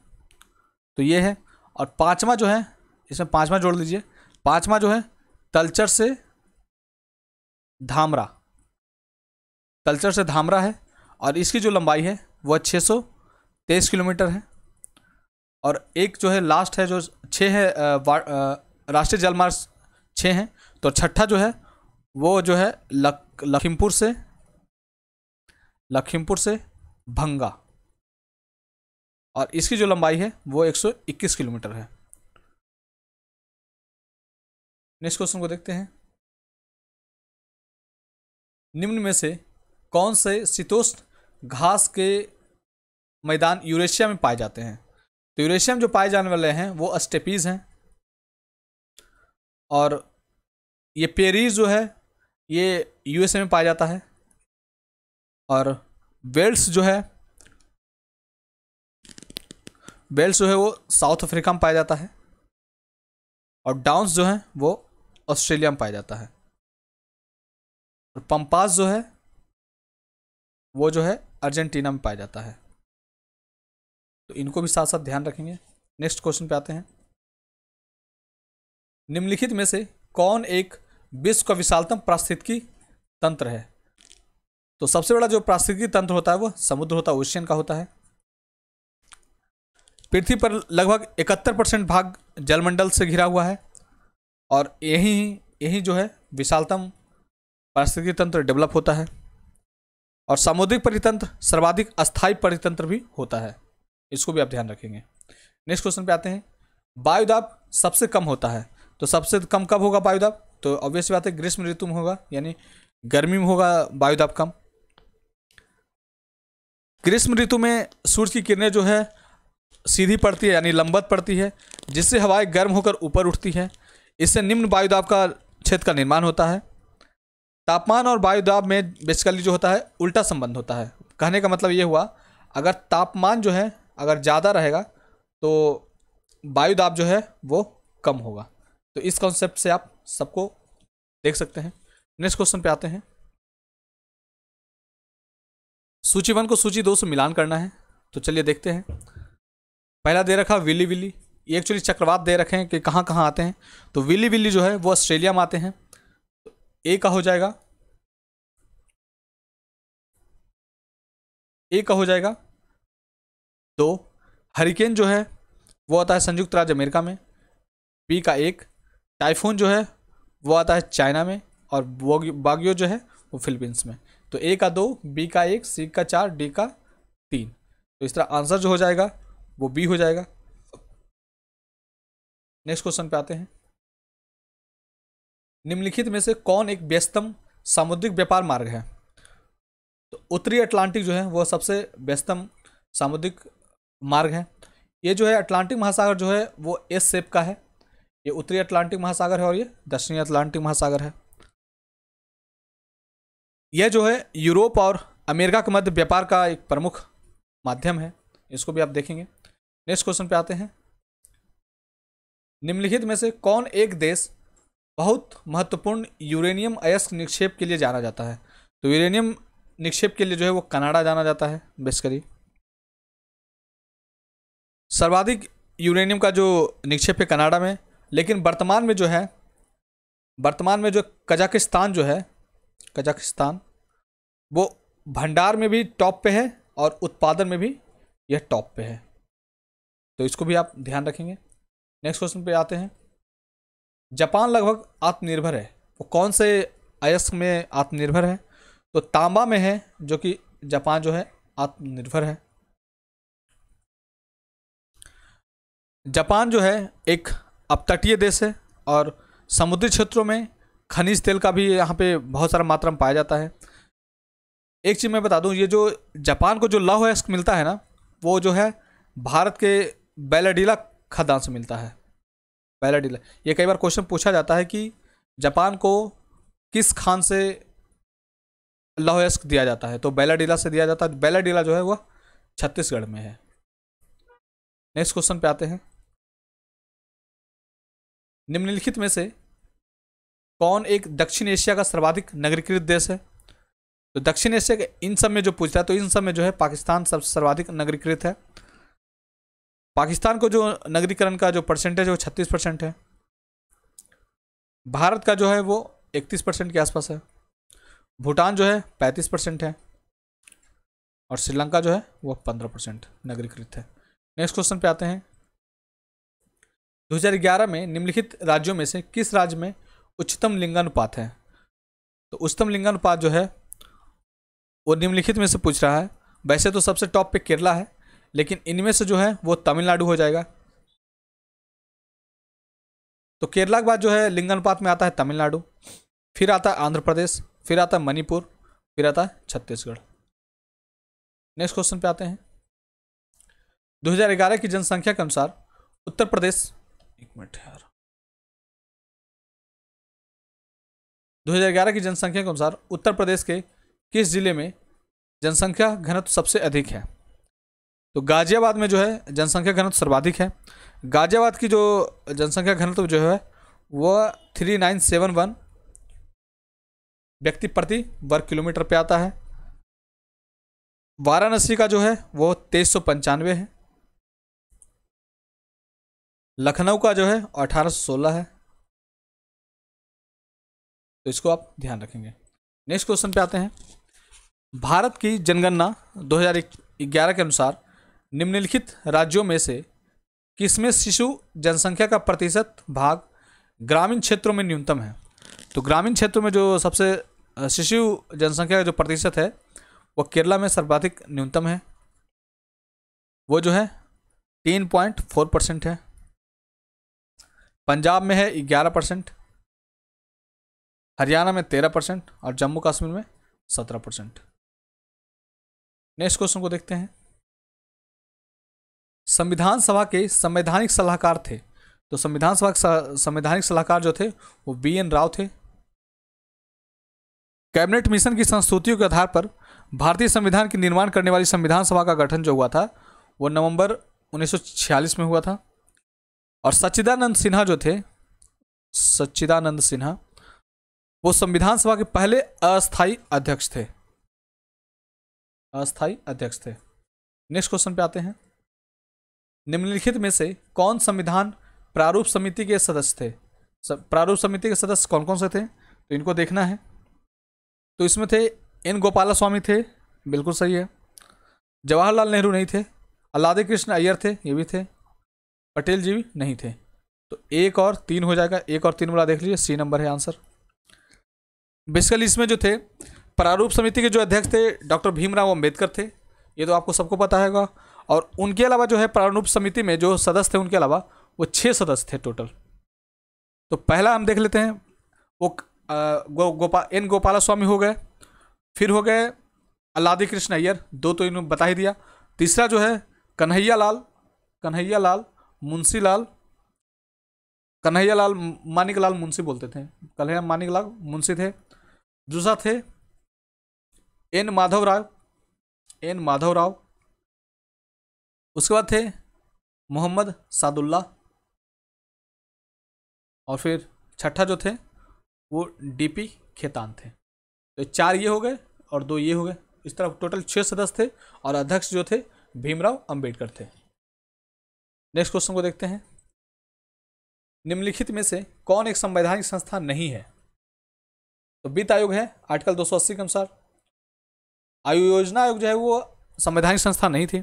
तो ये है। और पांचवा जो है, इसमें पांचवा जोड़ लीजिए, पांचवा जो है तलचर से धामरा, तलचर से धामरा है, और इसकी जो लंबाई है वह 623 किलोमीटर है। और एक जो है लास्ट है जो 6 है, राष्ट्रीय जलमार्ग 6 हैं। तो छठा जो है वो जो है लखीमपुर से भंगा, और इसकी जो लंबाई है वो 121 किलोमीटर है। नेक्स्ट क्वेश्चन को देखते हैं। निम्न में से कौन से शीतोष्ण घास के मैदान यूरेशिया में पाए जाते हैं? तो यूरेशिया में जो पाए जाने वाले हैं वो स्टेपीज हैं, और ये पेरीज जो है ये यूएसए में पाया जाता है, और वेल्स जो है वो साउथ अफ्रीका में पाया जाता है, और डाउन्स जो है वो ऑस्ट्रेलिया में पाया जाता है, और पंपास जो है वो जो है अर्जेंटीना में पाया जाता है। तो इनको भी साथ साथ ध्यान रखेंगे। नेक्स्ट क्वेश्चन पे आते हैं। निम्नलिखित में से कौन एक विश्व का विशालतम पारिस्थितिकी तंत्र है? तो सबसे बड़ा जो पारिस्थितिकी तंत्र होता है वह समुद्र होता है, ओशियन का होता है। पृथ्वी पर लगभग 71% भाग जलमंडल से घिरा हुआ है, और यही जो है विशालतम पारिस्थितिकी तंत्र डेवलप होता है। और सामुद्रिक परितंत्र सर्वाधिक अस्थायी परितंत्र भी होता है, इसको भी आप ध्यान रखेंगे। नेक्स्ट क्वेश्चन पे आते हैं। वायुदाब सबसे कम होता है, तो सबसे कम कब होगा वायुदाब? तो ऑब्वियस बात है ग्रीष्म ऋतु में होगा, यानी गर्मी में होगा वायुदाब कम। ग्रीष्म ऋतु में सूर्य की किरणें जो है सीधी पड़ती है, यानी लंबवत पड़ती है, जिससे हवाएं गर्म होकर ऊपर उठती है। इससे निम्न वायुदाब का क्षेत्र का निर्माण होता है। तापमान और वायुदाब में बेसिकली जो होता है उल्टा संबंध होता है। कहने का मतलब ये हुआ, अगर तापमान जो है अगर ज़्यादा रहेगा तो वायुदाब जो है वो कम होगा। तो इस कॉन्सेप्ट से आप सबको देख सकते हैं। नेक्स्ट क्वेश्चन पे आते हैं। सूची 1 को सूची 2 से मिलान करना है, तो चलिए देखते हैं। पहला दे रखा विली विली, ये एक्चुअली चक्रवात दे रखे हैं कि कहाँ कहाँ आते हैं। तो विली विली जो है वो ऑस्ट्रेलिया में आते हैं, तो ए का हो जाएगा, ए का हो जाएगा 2। हरिकेन जो है वो आता है संयुक्त राज्य अमेरिका में, बी का 1। टाइफून जो है वो आता है चाइना में, और बागियो जो है वो फिलीपींस में। तो ए का 2, बी का 1, सी का 4, डी का 3। तो इस तरह आंसर जो हो जाएगा वो बी हो जाएगा। नेक्स्ट क्वेश्चन पे आते हैं। निम्नलिखित में से कौन एक व्यस्तम सामुद्रिक व्यापार मार्ग है? तो उत्तरी अटलांटिक जो है वो सबसे व्यस्तम सामुद्रिक मार्ग है। ये जो है अटलांटिक महासागर जो है वो एस शेप का है। ये उत्तरी अटलांटिक महासागर है और ये दक्षिणी अटलांटिक महासागर है। यह जो है यूरोप और अमेरिका के मध्य व्यापार का एक प्रमुख माध्यम है, इसको भी आप देखेंगे। नेक्स्ट क्वेश्चन पे आते हैं। निम्नलिखित में से कौन एक देश बहुत महत्वपूर्ण यूरेनियम अयस्क निक्षेप के लिए जाना जाता है? तो यूरेनियम निक्षेप के लिए जो है वो कनाडा जाना जाता है बेसिकली। सर्वाधिक यूरेनियम का जो निक्षेप है कनाडा में, लेकिन वर्तमान में जो कजाकिस्तान जो है, कजाकिस्तान वो भंडार में भी टॉप पे है और उत्पादन में भी यह टॉप पे है। तो इसको भी आप ध्यान रखेंगे। नेक्स्ट क्वेश्चन पे आते हैं। जापान लगभग आत्मनिर्भर है, वो कौन से अयस्क में आत्मनिर्भर है? तो तांबा में है, जो कि जापान जो है आत्मनिर्भर है। जापान जो है एक अपतटीय देश है और समुद्री क्षेत्रों में खनिज तेल का भी यहाँ पे बहुत सारा मात्रा में पाया जाता है। एक चीज़ मैं बता दूँ, ये जो जापान को जो लौह अयस्क मिलता है ना, वो जो है भारत के बैलाडीला खदान से मिलता है। बैलाडीला, ये कई बार क्वेश्चन पूछा जाता है कि जापान को किस खान से लौह अयस्क दिया जाता है, तो बैलाडीला से दिया जाता है। बैलाडीला जो है वह छत्तीसगढ़ में है। नेक्स्ट क्वेश्चन पे आते हैं। निम्नलिखित में से कौन एक दक्षिण एशिया का सर्वाधिक नगरीकृत देश है? तो दक्षिण एशिया के इन सब में जो पूछता है, तो इन सब में जो है पाकिस्तान सबसे सर्वाधिक नगरीकृत है। पाकिस्तान को जो नगरीकरण का जो परसेंटेज है वो 36% है। भारत का जो है वो 31% के आसपास है। भूटान जो है 35% है और श्रीलंका जो है वो 15% नगरीकृत है। नेक्स्ट क्वेश्चन पे आते हैं। 2011 में निम्नलिखित राज्यों में से किस राज्य में उच्चतम लिंगानुपात है? तो उच्चतम लिंगानुपात जो है वो निम्नलिखित में से पूछ रहा है। वैसे तो सबसे टॉप पे केरला है, लेकिन इनमें से जो है वो तमिलनाडु हो जाएगा। तो केरला के बाद जो है लिंगानुपात में आता है तमिलनाडु, फिर आता है आंध्र प्रदेश, फिर आता है मणिपुर, फिर आता है छत्तीसगढ़। नेक्स्ट क्वेश्चन पे आते हैं। 2011 की जनसंख्या के अनुसार उत्तर प्रदेश, एक मिनट यार, 2011 की जनसंख्या के अनुसार उत्तर प्रदेश के किस जिले में जनसंख्या घनत्व सबसे अधिक है? तो गाजियाबाद में जो है जनसंख्या घनत्व सर्वाधिक है। गाजियाबाद की जो जनसंख्या घनत्व जो है वह 3971 व्यक्ति प्रति वर्ग किलोमीटर पे आता है। वाराणसी का जो है वो 2395 है। लखनऊ का जो है 1816 है। तो इसको आप ध्यान रखेंगे। नेक्स्ट क्वेश्चन पे आते हैं। भारत की जनगणना 2011 के अनुसार निम्नलिखित राज्यों में से किसमें शिशु जनसंख्या का प्रतिशत भाग ग्रामीण क्षेत्रों में न्यूनतम है? तो ग्रामीण क्षेत्रों में जो सबसे शिशु जनसंख्या का जो प्रतिशत है वो केरला में सर्वाधिक न्यूनतम है, वो जो है 3.4% है। पंजाब में है 11%, हरियाणा में 13% और जम्मू कश्मीर में 17%। नेक्स्ट क्वेश्चन को देखते हैं। संविधान सभा के संवैधानिक सलाहकार थे, तो संविधान सभा के संवैधानिक सलाहकार जो थे वो BN राव थे। कैबिनेट मिशन की संस्तुतियों के आधार पर भारतीय संविधान के निर्माण करने वाली संविधान सभा का गठन जो हुआ था वो नवंबर 1946 में हुआ था। और सच्चिदानंद सिन्हा जो थे, सच्चिदानंद सिन्हा, वो संविधान सभा के पहले अस्थायी अध्यक्ष थे। अस्थायी अध्यक्ष थे। नेक्स्ट क्वेश्चन पे आते हैं। निम्नलिखित में से कौन संविधान प्रारूप समिति के सदस्य थे? प्रारूप समिति के सदस्य कौन कौन से थे, तो इनको देखना है। तो इसमें थे N गोपालास्वामी थे, बिल्कुल सही है। जवाहरलाल नेहरू नहीं थे। अलादे कृष्ण अय्यर थे, ये भी थे। पटेल जी भी नहीं थे। तो 1 और 3 हो जाएगा। 1 और 3 वाला देख लीजिए, C नंबर है आंसर। बेसिकली इसमें जो थे प्रारूप समिति के जो अध्यक्ष थे डॉक्टर भीमराव अंबेडकर थे, ये तो आपको सबको पता है। और उनके अलावा जो है प्रारूप समिति में जो सदस्य थे उनके अलावा वो 6 सदस्य थे टोटल। तो पहला हम देख लेते हैं, वो N गोपालास्वामी हो गए, फिर हो गए अलादे कृष्ण अय्यर, 2 तो इन्होंने बता ही दिया। तीसरा जो है कन्हैया लाल मानिक लाल मुंशी बोलते थे, कन्हैया मानिक लाल मुंशी थे। दूसरा थे N माधव राव। उसके बाद थे मोहम्मद सादुल्ला। और फिर छठा जो थे वो DP खेतान थे। तो 4 ये हो गए और 2 ये हो गए। इस तरह टोटल 6 सदस्य थे और अध्यक्ष जो थे भीमराव अंबेडकर थे। नेक्स्ट क्वेश्चन को देखते हैं। निम्नलिखित में से कौन एक संवैधानिक संस्था नहीं है? तो वित्त आयोग है आर्टिकल 280 के अनुसार। आयु योजना आयोग जो है वो संवैधानिक संस्था नहीं थी।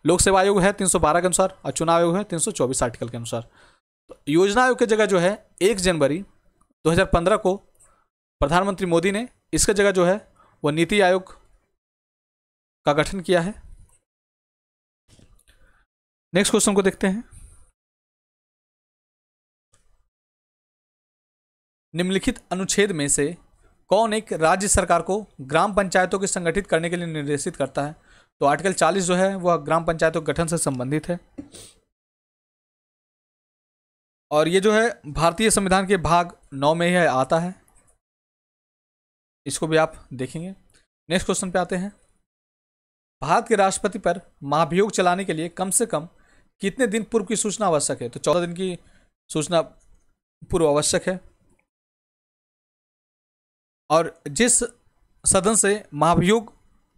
लोक सेवा आयोग है 312 के अनुसार और चुनाव आयोग है 324 आर्टिकल के अनुसार। तो योजना आयोग की जगह जो है 1 जनवरी 2015 को प्रधानमंत्री मोदी ने इसके जगह जो है वो नीति आयोग का गठन किया है। नेक्स्ट क्वेश्चन को देखते हैं। निम्नलिखित अनुच्छेद में से कौन एक राज्य सरकार को ग्राम पंचायतों को संगठित करने के लिए निर्देशित करता है? तो आर्टिकल 40 जो है वह ग्राम पंचायतों के गठन से संबंधित है और ये जो है भारतीय संविधान के भाग 9 में ही आता है। इसको भी आप देखेंगे। नेक्स्ट क्वेश्चन पे आते हैं। भारत के राष्ट्रपति पर महाभियोग चलाने के लिए कम से कम कितने दिन पूर्व की सूचना आवश्यक है? तो 14 दिन की सूचना पूर्व आवश्यक है। और जिस सदन से महाभियोग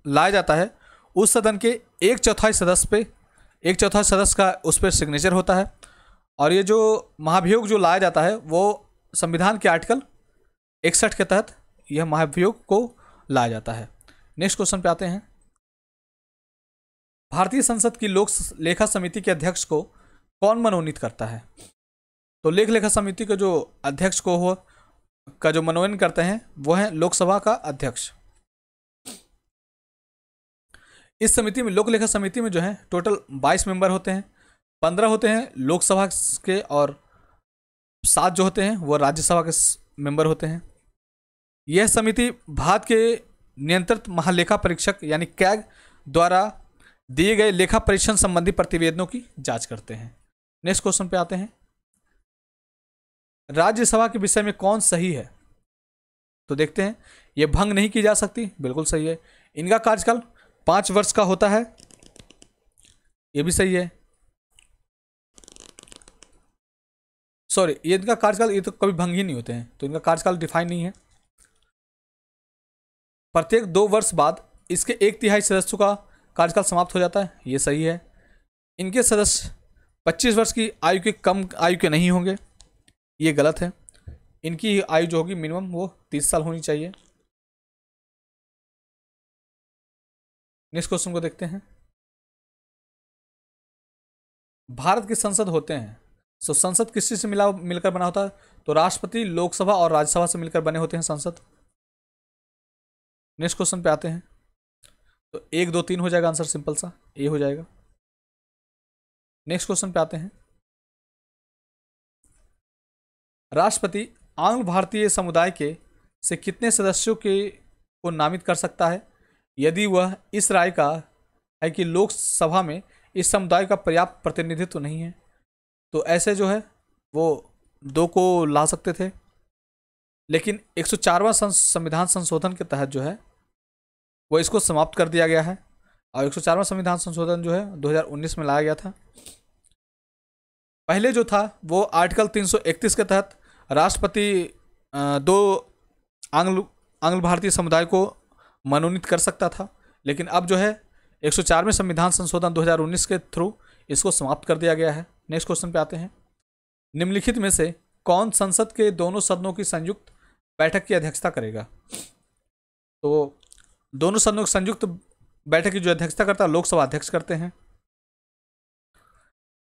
लाया जाता है उस सदन के 1/4 सदस्य का उस पर सिग्नेचर होता है और ये जो महाभियोग जो लाया जाता है वो संविधान के आर्टिकल 61 के तहत यह महाभियोग को लाया जाता है। नेक्स्ट क्वेश्चन पे आते हैं। भारतीय संसद की लोक लेखा समिति के अध्यक्ष को कौन मनोनीत करता है? तो लेखा समिति के जो अध्यक्ष का जो मनोनयन करते हैं वो है लोकसभा का अध्यक्ष। इस समिति में लोक लेखा समिति में जो है टोटल 22 मेंबर होते हैं। 15 होते हैं लोकसभा के और 7 जो होते हैं वो राज्यसभा के मेंबर होते हैं। यह समिति भारत के नियंत्रित महालेखा परीक्षक यानी कैग द्वारा दिए गए लेखा परीक्षण संबंधी प्रतिवेदनों की जांच करते हैं। नेक्स्ट क्वेश्चन पे आते हैं। राज्यसभा के विषय में कौन सही है? तो देखते हैं। यह भंग नहीं की जा सकती, बिल्कुल सही है। इनका कार्यकाल 5 वर्ष का होता है, यह भी सही है। सॉरी, ये इनका कार्यकाल ये तो कभी भंग ही नहीं होते हैं, तो इनका कार्यकाल डिफाइन नहीं है। प्रत्येक 2 वर्ष बाद इसके 1/3 सदस्यों का कार्यकाल समाप्त हो जाता है, ये सही है। इनके सदस्य 25 वर्ष की आयु के कम आयु के नहीं होंगे, ये गलत है। इनकी आयु जो होगी मिनिमम वो 30 साल होनी चाहिए। नेक्स्ट क्वेश्चन को देखते हैं। भारत की संसद होते हैं, तो संसद किस चीज से मिलकर बना होता है? तो राष्ट्रपति, लोकसभा और राज्यसभा से मिलकर बने होते हैं संसद। नेक्स्ट क्वेश्चन पे आते हैं। तो 1 2 3 हो जाएगा आंसर, सिंपल सा ए हो जाएगा। नेक्स्ट क्वेश्चन पे आते हैं। राष्ट्रपति आंग्ल भारतीय समुदाय के से कितने सदस्यों को नामित कर सकता है यदि वह इस राय का है कि लोकसभा में इस समुदाय का पर्याप्त प्रतिनिधित्व नहीं है? तो ऐसे जो है वो 2 को ला सकते थे, लेकिन 104वां संविधान संशोधन के तहत जो है वो इसको समाप्त कर दिया गया है और 104वां संविधान संशोधन जो है 2019 में लाया गया था। पहले जो था वो आर्टिकल 331 के तहत राष्ट्रपति 2 आंग्ल भारतीय समुदाय को मनोनीत कर सकता था, लेकिन अब जो है 104वें संविधान संशोधन 2019 के थ्रू इसको समाप्त कर दिया गया है। नेक्स्ट क्वेश्चन पे आते हैं। निम्नलिखित में से कौन संसद के दोनों सदनों की संयुक्त बैठक की अध्यक्षता करेगा? तो दोनों सदनों की संयुक्त बैठक की जो अध्यक्षता करता है लोकसभा अध्यक्ष करते हैं।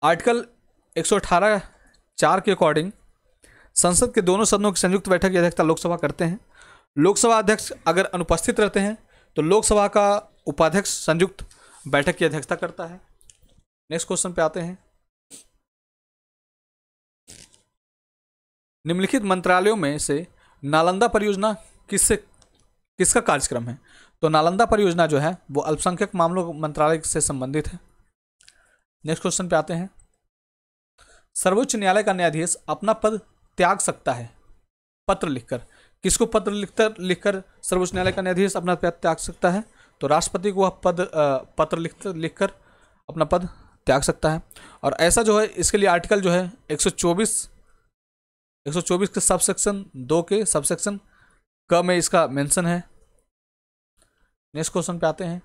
आर्टिकल 118(4) के अकॉर्डिंग संसद के दोनों सदनों की संयुक्त बैठक की अध्यक्षता लोकसभा करते हैं। लोकसभा अध्यक्ष अगर अनुपस्थित रहते हैं तो लोकसभा का उपाध्यक्ष संयुक्त बैठक की अध्यक्षता करता है। नेक्स्ट क्वेश्चन पे आते हैं। निम्नलिखित मंत्रालयों में से नालंदा परियोजना किसका कार्यक्रम है? तो नालंदा परियोजना जो है वो अल्पसंख्यक मामलों मंत्रालय से संबंधित है। नेक्स्ट क्वेश्चन पे आते हैं। सर्वोच्च न्यायालय का न्यायाधीश अपना पद त्याग सकता है पत्र लिखकर। किसको पत्र लिखकर सर्वोच्च न्यायालय का न्यायाधीश अपना पद त्याग सकता है? तो राष्ट्रपति को वह पत्र लिखकर अपना पद त्याग सकता है। और ऐसा जो है इसके लिए आर्टिकल जो है 124 के सबसेक्शन 2 के सबसेक्शन क में इसका मेंशन है। नेक्स्ट क्वेश्चन पे आते हैं।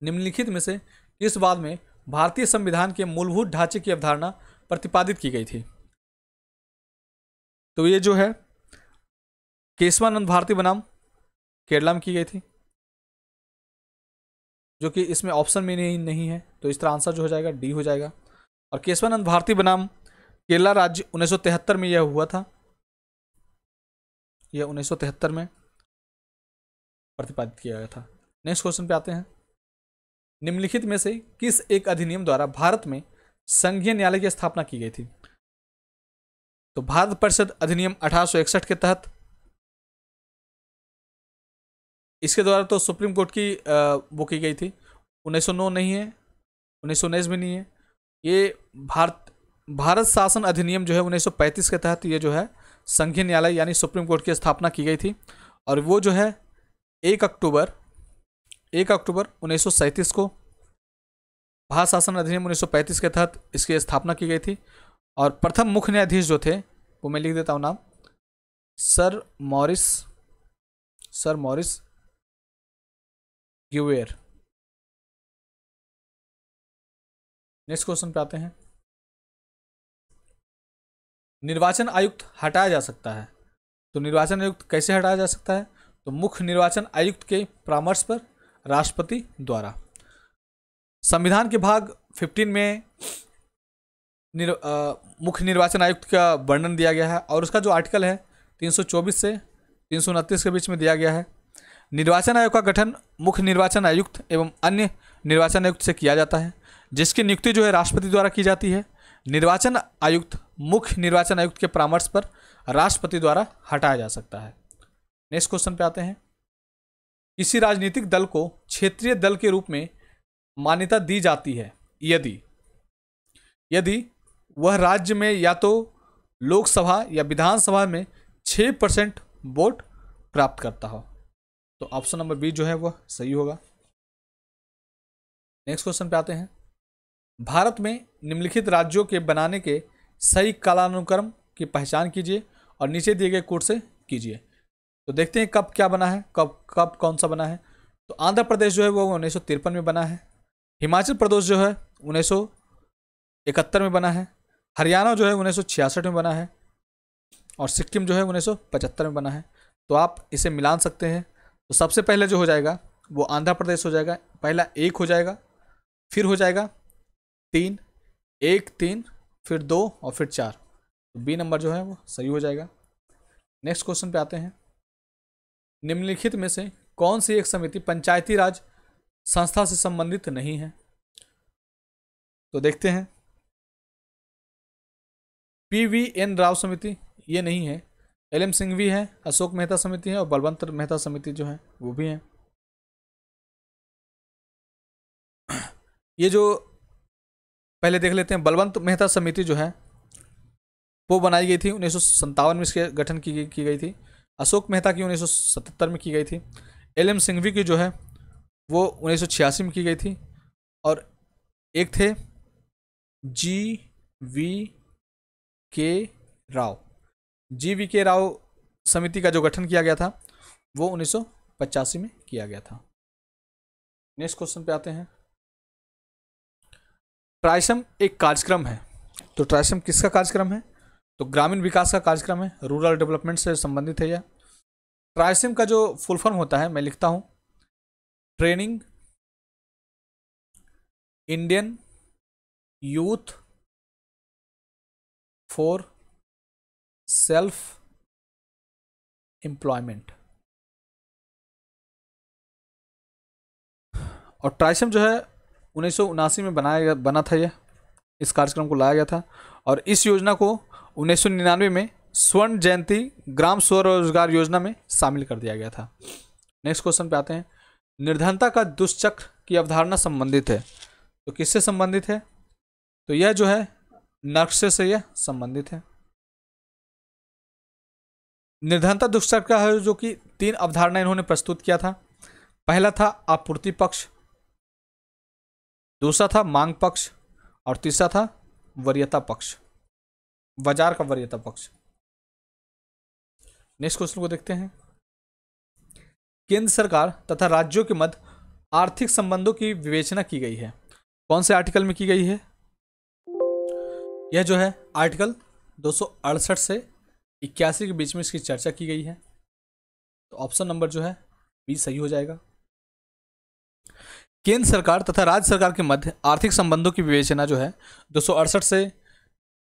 निम्नलिखित में से किस बाद में भारतीय संविधान के मूलभूत ढांचे की अवधारणा प्रतिपादित की गई थी? तो ये जो है केशवानंद भारती बनाम केरला में की गई थी, जो कि इसमें ऑप्शन में नहीं है, तो इस तरह आंसर जो हो जाएगा डी हो जाएगा। और केशवानंद भारती बनाम केरला राज्य 1973 में यह हुआ था, यह 1973 में प्रतिपादित किया गया था। नेक्स्ट क्वेश्चन पे आते हैं। निम्नलिखित में से किस एक अधिनियम द्वारा भारत में संघीय न्यायालय की स्थापना की गई थी? तो भारत परिषद अधिनियम 1861 के तहत, इसके द्वारा तो सुप्रीम कोर्ट की वो की गई थी। 1909 नहीं है, 1919 भी नहीं है। ये भारत शासन अधिनियम जो है 1935 के तहत ये जो है संघीय न्यायालय यानी सुप्रीम कोर्ट की स्थापना की गई थी। और वो जो है 1 अक्टूबर 1937 को भारत शासन अधिनियम 1935 के तहत इसकी स्थापना की गई थी। और प्रथम मुख्य न्यायाधीश जो थे वो मैं लिख देता हूँ नाम, सर मॉरिस ग्यूवेर। नेक्स्ट क्वेश्चन पे आते हैं। निर्वाचन आयुक्त हटाया जा सकता है, तो निर्वाचन आयुक्त कैसे हटाया जा सकता है? तो मुख्य निर्वाचन आयुक्त के परामर्श पर राष्ट्रपति द्वारा। संविधान के भाग 15 में मुख्य निर्वाचन आयुक्त का वर्णन दिया गया है और उसका जो आर्टिकल है 324 से 329 के बीच में दिया गया है। निर्वाचन आयोग का गठन मुख्य निर्वाचन आयुक्त एवं अन्य निर्वाचन आयुक्त से किया जाता है, जिसकी नियुक्ति जो है राष्ट्रपति द्वारा की जाती है। निर्वाचन आयुक्त मुख्य निर्वाचन आयुक्त के परामर्श पर राष्ट्रपति द्वारा हटाया जा सकता है। नेक्स्ट क्वेश्चन पे आते हैं। किसी राजनीतिक दल को क्षेत्रीय दल के रूप में मान्यता दी जाती है यदि वह राज्य में या तो लोकसभा या विधानसभा में 6% वोट प्राप्त करता हो। तो ऑप्शन नंबर बी जो है वह सही होगा। नेक्स्ट क्वेश्चन पे आते हैं। भारत में निम्नलिखित राज्यों के बनाने के सही कालानुक्रम की पहचान कीजिए और नीचे दिए गए कोड से कीजिए। तो देखते हैं कब क्या बना है, कब कौन सा बना है। तो आंध्र प्रदेश जो है वो 1953 में बना है। हिमाचल प्रदेश जो है 1971 में बना है। हरियाणा जो है 1966 में बना है और सिक्किम जो है 1975 में बना है। तो आप इसे मिलान सकते हैं। तो सबसे पहले जो हो जाएगा वो आंध्र प्रदेश हो जाएगा। पहला 1 हो जाएगा, फिर हो जाएगा 3, 1 3, फिर 2 और फिर 4। तो बी नंबर जो है वो सही हो जाएगा। नेक्स्ट क्वेश्चन पे आते हैं। निम्नलिखित में से कौन सी एक समिति पंचायती राज संस्था से संबंधित नहीं है? तो देखते हैं। PVN राव समिति ये नहीं है। LM सिंघवी है, अशोक मेहता समिति है और बलवंत मेहता समिति जो है वो भी है। ये जो पहले देख लेते हैं, बलवंत मेहता समिति जो है वो बनाई गई थी 1957 में, इसके गठन की गई थी। अशोक मेहता की 1977 में की गई थी। LM सिंघवी की जो है वो 1986 में की गई थी। और एक थे GVK राव समिति का जो गठन किया गया था वो 1985 में किया गया था। नेक्स्ट क्वेश्चन पे आते हैं। ट्राइसम एक कार्यक्रम है, तो ट्राइसम किसका कार्यक्रम है? तो ग्रामीण विकास का कार्यक्रम है, रूरल डेवलपमेंट से संबंधित है यह। ट्राइसम का जो फुल फॉर्म होता है मैं लिखता हूं, training Indian youth for self employment. और ट्राइसम जो है 1979 में बना था। यह इस कार्यक्रम को लाया गया था और इस योजना को 1999 में स्वर्ण जयंती ग्राम स्वरोजगार योजना में शामिल कर दिया गया था। नेक्स्ट क्वेश्चन पे आते हैं। निर्धनता का दुष्चक्र की अवधारणा संबंधित है, तो किससे संबंधित है? तो यह जो है नक्शे से यह संबंधित है। निर्धनता दुष्चक्र का है जो कि 3 अवधारणा इन्होंने प्रस्तुत किया था। पहला था आपूर्ति पक्ष, दूसरा था मांग पक्ष और तीसरा था वरीयता पक्ष, बाजार का वरीयता पक्ष। नेक्स्ट क्वेश्चन को देखते हैं। केंद्र सरकार तथा राज्यों के मध्य आर्थिक संबंधों की विवेचना की गई है, कौन से आर्टिकल में की गई है? यह जो है आर्टिकल 268 से 81 के बीच में इसकी चर्चा की गई है। तो ऑप्शन नंबर जो है बी सही हो जाएगा। केंद्र सरकार तथा राज्य सरकार के मध्य आर्थिक संबंधों की विवेचना जो है 268 से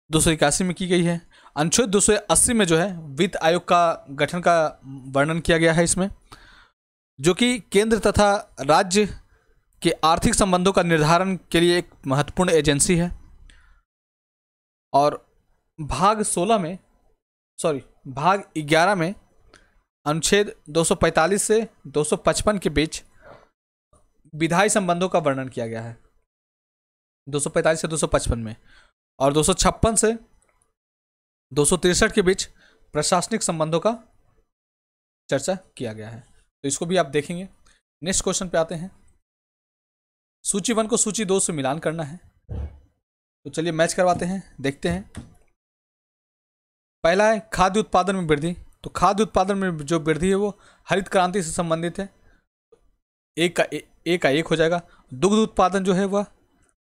281 में की गई है। अनुच्छेद 280 में जो है वित्त आयोग का गठन का वर्णन किया गया है इसमें, जो कि केंद्र तथा राज्य के आर्थिक संबंधों का निर्धारण के लिए एक महत्वपूर्ण एजेंसी है। और भाग 11 में अनुच्छेद 245 से 255 के बीच विधायी संबंधों का वर्णन किया गया है 245 से 255 में, और 256 से 263 के बीच प्रशासनिक संबंधों का चर्चा किया गया है। तो इसको भी आप देखेंगे। नेक्स्ट क्वेश्चन पे आते हैं। सूची 1 को सूची 2 से मिलान करना है, तो चलिए मैच करवाते हैं, देखते हैं। पहला है खाद्य उत्पादन में वृद्धि। तो खाद्य उत्पादन में जो वृद्धि है वो हरित क्रांति से संबंधित है, एक का एक हो जाएगा। दुग्ध उत्पादन जो है वह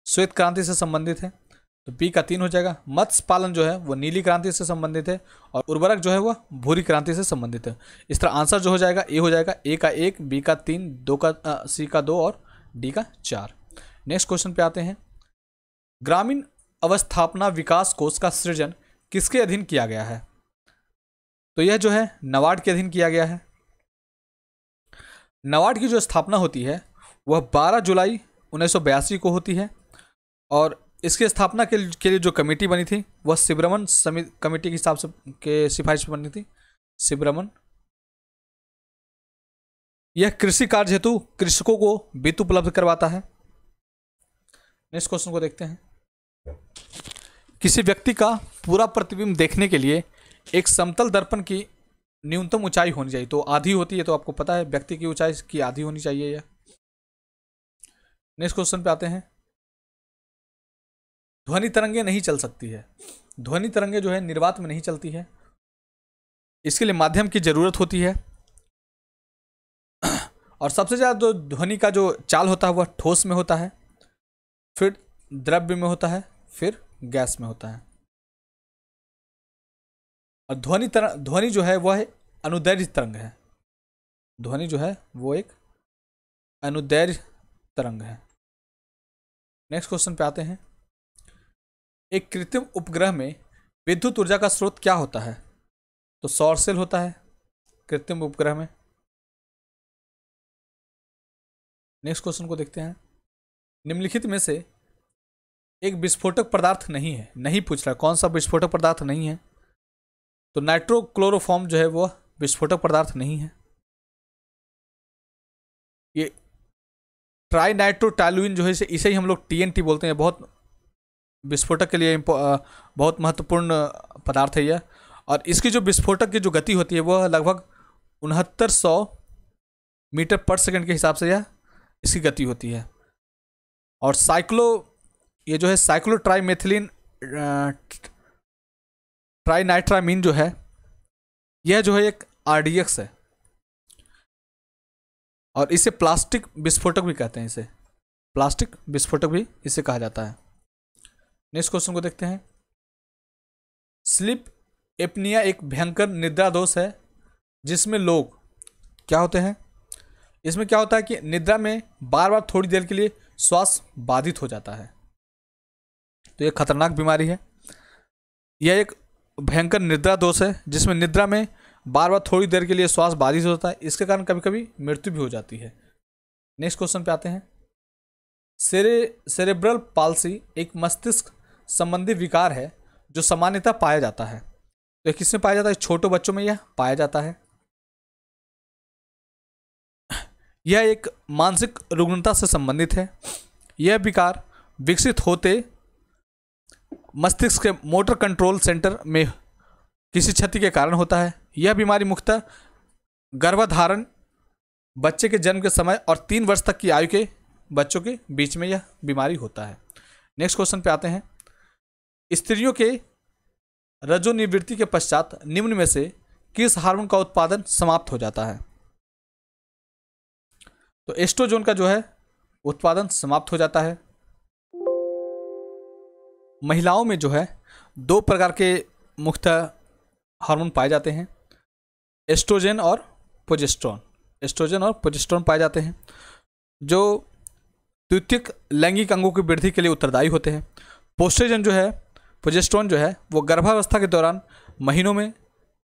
श्वेत क्रांति से संबंधित है, तो बी का 3 हो जाएगा। मत्स्य पालन जो है वो नीली क्रांति से संबंधित है, और उर्वरक जो है वह भूरी क्रांति से संबंधित है। इस तरह आंसर जो हो जाएगा ए हो जाएगा, ए का 1, बी का 3, सी का 2 और डी का 4। नेक्स्ट क्वेश्चन पे आते हैं। ग्रामीण अवस्थापना विकास कोष का सृजन किसके अधीन किया गया है? तो यह जो है नाबार्ड के अधीन किया गया है। नाबार्ड की जो स्थापना होती है वह 12 जुलाई 1982 को होती है, और इसकी स्थापना के लिए जो कमेटी बनी थी वह सिब्रमन कमेटी के हिसाब से के सिफारिश पर बनी थी। सिब्रमन, यह कृषि कार्य हेतु कृषकों को वित्त उपलब्ध करवाता है। नेक्स्ट क्वेश्चन को देखते हैं। किसी व्यक्ति का पूरा प्रतिबिंब देखने के लिए एक समतल दर्पण की न्यूनतम ऊंचाई होनी चाहिए, तो आधी होती है, तो आपको पता है व्यक्ति की ऊंचाई की आधी होनी चाहिए यह। नेक्स्ट क्वेश्चन पे आते हैं। ध्वनि तरंगे नहीं चल सकती है। ध्वनि तरंगे जो है निर्वात में नहीं चलती है, इसके लिए माध्यम की जरूरत होती है, और सबसे ज़्यादा जो ध्वनि का जो चाल होता है वह ठोस में होता है, फिर द्रव्य में होता है, फिर गैस में होता है। और ध्वनि जो है वह अनुदैर्घ्य तरंग है। ध्वनि जो है वो एक अनुदैर्घ्य तरंग है। नेक्स्ट क्वेश्चन पे आते हैं। एक कृत्रिम उपग्रह में विद्युत ऊर्जा का स्रोत क्या होता है? तो सौर सेल होता है कृत्रिम उपग्रह में। नेक्स्ट क्वेश्चन को देखते हैं। निम्नलिखित में से एक विस्फोटक पदार्थ नहीं है, नहीं पूछ रहा कौन सा विस्फोटक पदार्थ नहीं है, तो नाइट्रोक्लोरोफॉर्म जो है वह विस्फोटक पदार्थ नहीं है। ये ट्राइनाइट्रोटॉलुइन जो है इसे ही हम लोग TNT बोलते हैं, बहुत विस्फोटक के लिए बहुत महत्वपूर्ण पदार्थ है यह, और इसकी जो विस्फोटक की जो गति होती है वह लगभग 6900 मीटर पर सेकंड के हिसाब से यह इसकी गति होती है। और ये जो है साइक्लोट्राइमेथिलीन ट्राइनाइट्रामीन जो है यह जो है एक RDX है, और इसे प्लास्टिक विस्फोटक भी कहते हैं, इसे प्लास्टिक विस्फोटक भी इसे कहा जाता है। नेक्स्ट क्वेश्चन को देखते हैं। स्लीप एपनिया एक भयंकर निद्रा दोष है जिसमें लोग क्या होते हैं, इसमें क्या होता है कि निद्रा में बार बार थोड़ी देर के लिए श्वास बाधित हो जाता है, तो यह खतरनाक बीमारी है। यह एक भयंकर निद्रा दोष है जिसमें निद्रा में बार बार थोड़ी देर के लिए श्वास बाधित होता है, इसके कारण कभी कभी मृत्यु भी हो जाती है। नेक्स्ट क्वेश्चन पे आते हैं। सेरेब्रल पाल्सी एक मस्तिष्क संबंधी विकार है जो सामान्यतः पाया जाता है, तो किसमें पाया जाता है? छोटे बच्चों में यह पाया जाता है। यह एक मानसिक रुग्णता से संबंधित है। यह विकार विकसित होते मस्तिष्क के मोटर कंट्रोल सेंटर में किसी क्षति के कारण होता है। यह बीमारी मुख्यतः गर्भधारण, बच्चे के जन्म के समय और 3 वर्ष तक की आयु के बच्चों के बीच में यह बीमारी होता है। नेक्स्ट क्वेश्चन पे आते हैं। स्त्रियों के रजोनिवृत्ति के पश्चात निम्न में से किस हार्मोन का उत्पादन समाप्त हो जाता है? तो एस्ट्रोजन का जो है उत्पादन समाप्त हो जाता है। महिलाओं में जो है 2 प्रकार के मुख्यतः हार्मोन पाए जाते हैं, एस्ट्रोजन और प्रोजेस्टेरोन। एस्ट्रोजन और प्रोजेस्टेरोन पाए जाते हैं। जो द्वितीयक लैंगिक अंगों की वृद्धि के लिए उत्तरदायी होते हैं। पोस्ट्रोजन जो है, प्रोजेस्टेरोन जो है वो गर्भावस्था के दौरान महीनों में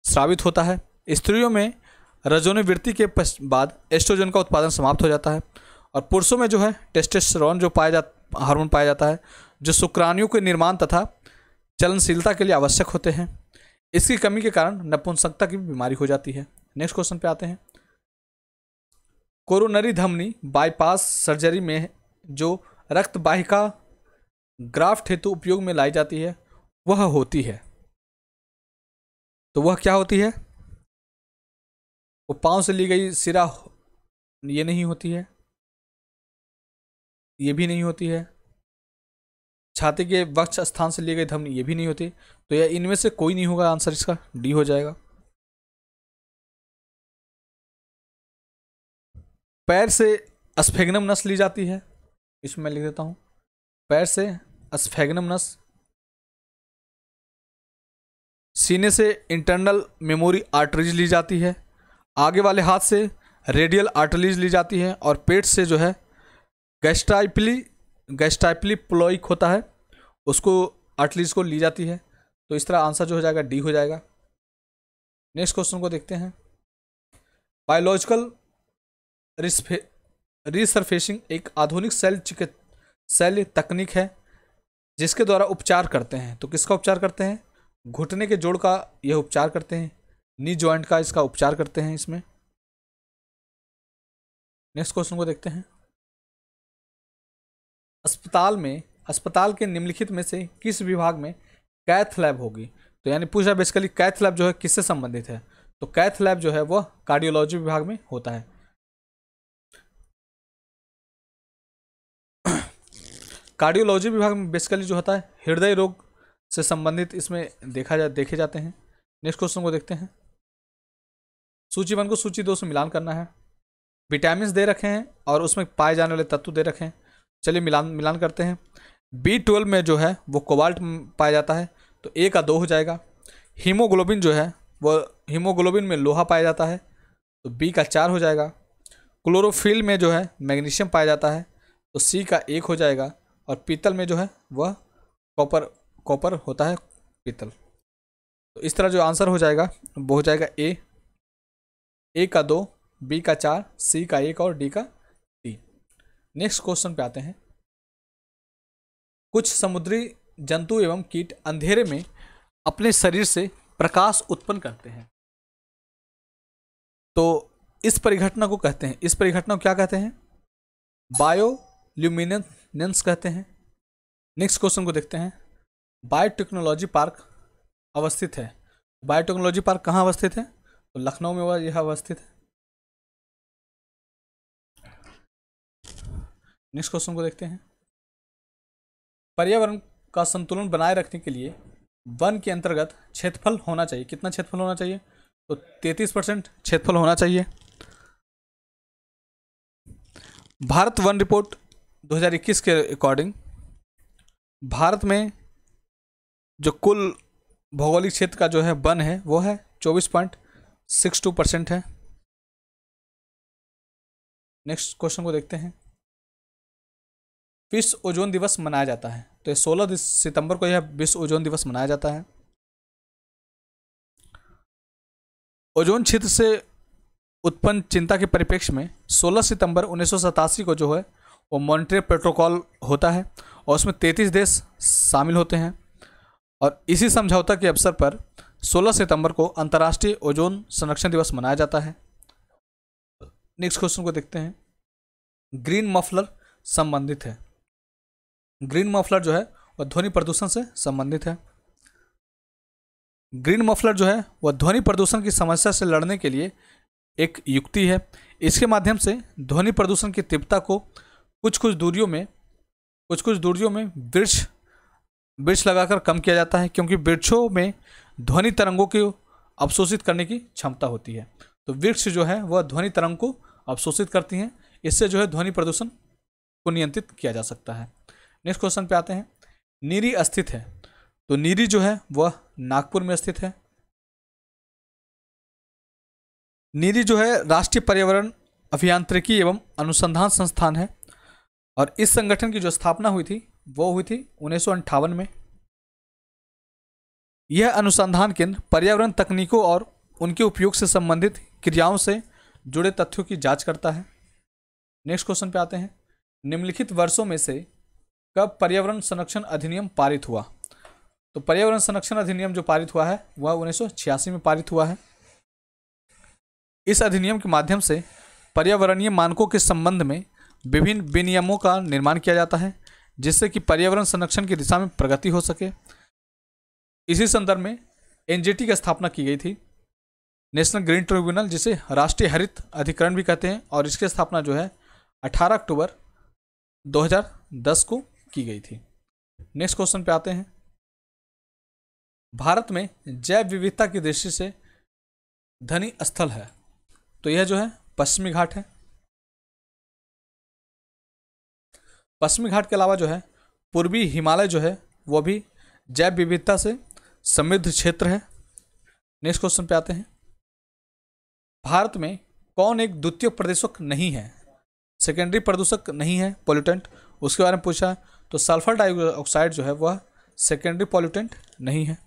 स्रावित होता है। स्त्रियों में रजोनिवृत्ति के बाद एस्ट्रोजन का उत्पादन समाप्त हो जाता है। और पुरुषों में जो है टेस्टोस्टेरोन जो हार्मोन पाया जाता है, जो शुक्राणुओं के निर्माण तथा चलनशीलता के लिए आवश्यक होते हैं। इसकी कमी के कारण नपुंसकता की बीमारी हो जाती है। नेक्स्ट क्वेश्चन पे आते हैं। कोरोनरी धमनी बाईपास सर्जरी में जो रक्त वाहिका ग्राफ्ट हेतु उपयोग में लाई जाती है वह होती है, तो वह क्या होती है? वो पांव से ली गई सिरा ये नहीं होती है, ये भी नहीं होती है। छाती के वक्ष स्थान से ली गई धमनी ये भी नहीं होती। तो यह इनमें से कोई नहीं होगा, आंसर इसका डी हो जाएगा। पैर से स्फेग्नम नस ली जाती है, इसमें मैं लिख देता हूं, पैर से स्फेग्नम नस। सीने से इंटरनल मेमोरी आर्टरीज ली जाती है। आगे वाले हाथ से रेडियल आर्टरीज ली जाती है। और पेट से जो है गैस्ट्राइपली प्लोइक होता है, उसको आर्टरीज को ली जाती है। तो इस तरह आंसर जो हो जाएगा डी हो जाएगा। नेक्स्ट क्वेश्चन को देखते हैं। बायोलॉजिकल रिसरफेसिंग एक आधुनिक सेल तकनीक है जिसके द्वारा उपचार करते हैं। तो किसका उपचार करते हैं? घुटने के जोड़ का यह उपचार करते हैं। नी जॉइंट का इसका उपचार करते हैं इसमें। नेक्स्ट क्वेश्चन को देखते हैं। अस्पताल के निम्नलिखित में से किस विभाग में कैथ लैब होगी? तो यानी पूछा बेसिकली कैथ लैब जो है किससे संबंधित है? तो कैथ लैब जो है वह कार्डियोलॉजी विभाग में होता है। कार्डियोलॉजी विभाग में बेसिकली जो होता है हृदय रोग से संबंधित इसमें देखे जाते हैं। नेक्स्ट क्वेश्चन को देखते हैं। सूची 1 को सूची 2 से मिलान करना है। विटामिन दे रखे हैं और उसमें पाए जाने वाले तत्व दे रखे हैं। चलिए मिलान करते हैं। B12 में जो है वो कोबाल्ट पाया जाता है, तो A का 2 हो जाएगा। हीमोग्लोबिन जो है वो हीमोग्लोबिन में लोहा पाया जाता है, तो B का 4 हो जाएगा। क्लोरोफिल में जो है मैग्नीशियम पाया जाता है, तो C का 1 हो जाएगा। और पीतल में जो है वह कॉपर होता है पीतल। तो इस तरह जो आंसर हो जाएगा वो हो जाएगा A का 2, B का 4, C का 1 और D का 3। नेक्स्ट क्वेश्चन पे आते हैं। कुछ समुद्री जंतु एवं कीट अंधेरे में अपने शरीर से प्रकाश उत्पन्न करते हैं, तो इस परिघटना को कहते हैं, इस परिघटना को क्या कहते हैं? बायोल्यूमिनेंस कहते हैं। नेक्स्ट क्वेश्चन को देखते हैं। बायोटेक्नोलॉजी पार्क अवस्थित है। बायोटेक्नोलॉजी पार्क कहाँ अवस्थित है? तो लखनऊ में वह यह अवस्थित है। नेक्स्ट क्वेश्चन को देखते हैं। पर्यावरण का संतुलन बनाए रखने के लिए वन के अंतर्गत क्षेत्रफल होना चाहिए। कितना क्षेत्रफल होना चाहिए? तो 33% क्षेत्रफल होना चाहिए। भारत वन रिपोर्ट 2021 के अकॉर्डिंग भारत में जो कुल भौगोलिक क्षेत्र का जो है वन है वो है 24.62% है। नेक्स्ट क्वेश्चन को देखते हैं। विश्व ओजोन दिवस मनाया जाता है, तो 16 सितंबर को यह विश्व ओजोन दिवस मनाया जाता है। ओजोन क्षेत्र से उत्पन्न चिंता के परिप्रेक्ष्य में 16 सितंबर 1987 को जो है वो मॉन्ट्रियल प्रोटोकॉल होता है और उसमें 33 देश शामिल होते हैं। और इसी समझौता के अवसर पर 16 सितंबर को अंतर्राष्ट्रीय ओजोन संरक्षण दिवस मनाया जाता है। नेक्स्ट क्वेश्चन को देखते हैं। ग्रीन मफलर संबंधित है। ग्रीन मफलर जो है वह ध्वनि प्रदूषण से संबंधित है। ग्रीन मफलर जो है वह ध्वनि प्रदूषण की समस्या से लड़ने के लिए एक युक्ति है। इसके माध्यम से ध्वनि प्रदूषण की तीव्रता को कुछ कुछ दूरियों में वृक्ष लगाकर कम किया जाता है, क्योंकि वृक्षों में ध्वनि तरंगों को अवशोषित करने की क्षमता होती है। तो वृक्ष जो है वह ध्वनि तरंग को अवशोषित करती हैं। इससे जो है ध्वनि प्रदूषण को नियंत्रित किया जा सकता है। नेक्स्ट क्वेश्चन पे आते हैं। नीरी स्थित है, तो नीरी जो है वह नागपुर में स्थित है। नीरी जो है राष्ट्रीय पर्यावरण अभियांत्रिकी एवं अनुसंधान संस्थान है और इस संगठन की जो स्थापना हुई थी वो हुई थी 1958 में। यह अनुसंधान केंद्र पर्यावरण तकनीकों और उनके उपयोग से संबंधित क्रियाओं से जुड़े तथ्यों की जांच करता है। नेक्स्ट क्वेश्चन पे आते हैं। निम्नलिखित वर्षों में से कब पर्यावरण संरक्षण अधिनियम पारित हुआ? तो पर्यावरण संरक्षण अधिनियम जो पारित हुआ है वह 1986 में पारित हुआ है। इस अधिनियम के माध्यम से पर्यावरणीय मानकों के संबंध में विभिन्न विनियमों का निर्माण किया जाता है जिससे कि पर्यावरण संरक्षण की दिशा में प्रगति हो सके। इसी संदर्भ में एनजीटी की स्थापना की गई थी, नेशनल ग्रीन ट्रिब्यूनल, जिसे राष्ट्रीय हरित अधिकरण भी कहते हैं, और इसकी स्थापना जो है 18 अक्टूबर 2010 को की गई थी। नेक्स्ट क्वेश्चन पे आते हैं। भारत में जैव विविधता की दृष्टि से धनी स्थल है, तो यह जो है पश्चिमी घाट है। पश्चिमी घाट के अलावा जो है पूर्वी हिमालय जो है वो भी जैव विविधता से समृद्ध क्षेत्र है। नेक्स्ट क्वेश्चन पे आते हैं। भारत में कौन एक द्वितीय प्रदूषक नहीं है? सेकेंडरी प्रदूषक नहीं है, पोल्यूटेंट, उसके बारे में पूछा है, तो सल्फर डाइऑक्साइड जो है वह सेकेंडरी पोल्यूटेंट नहीं है।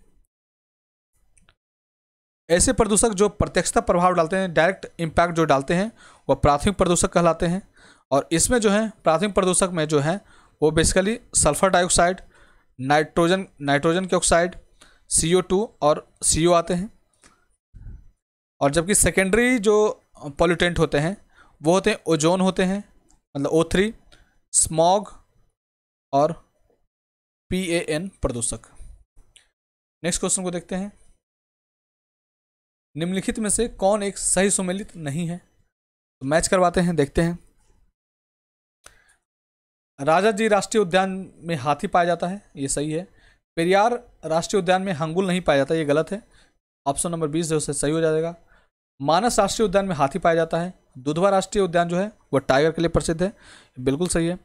ऐसे प्रदूषक जो प्रत्यक्षता प्रभाव डालते हैं, डायरेक्ट इम्पैक्ट जो डालते हैं, वह प्राथमिक प्रदूषक कहलाते हैं। और इसमें जो है प्राथमिक प्रदूषक में जो है वो बेसिकली सल्फर डाइऑक्साइड, नाइट्रोजन के ऑक्साइड, CO2 और CO आते हैं। और जबकि सेकेंडरी जो पॉल्यूटेंट होते हैं वो होते हैं ओजोन होते हैं, मतलब O3, स्मॉग और PAN प्रदूषक। नेक्स्ट क्वेश्चन को देखते हैं। निम्नलिखित में से कौन एक सही सुमेलित नहीं है? तो मैच करवाते हैं, देखते हैं। राजाजी राष्ट्रीय उद्यान में हाथी पाया जाता है, ये सही है। पेरियार राष्ट्रीय उद्यान में हंगुल नहीं पाया जाता, ये गलत है। ऑप्शन नंबर 20 जो से सही हो जाएगा। मानस राष्ट्रीय उद्यान में हाथी पाया जाता है। दुधवा राष्ट्रीय उद्यान जो है वह टाइगर के लिए प्रसिद्ध है, बिल्कुल सही है।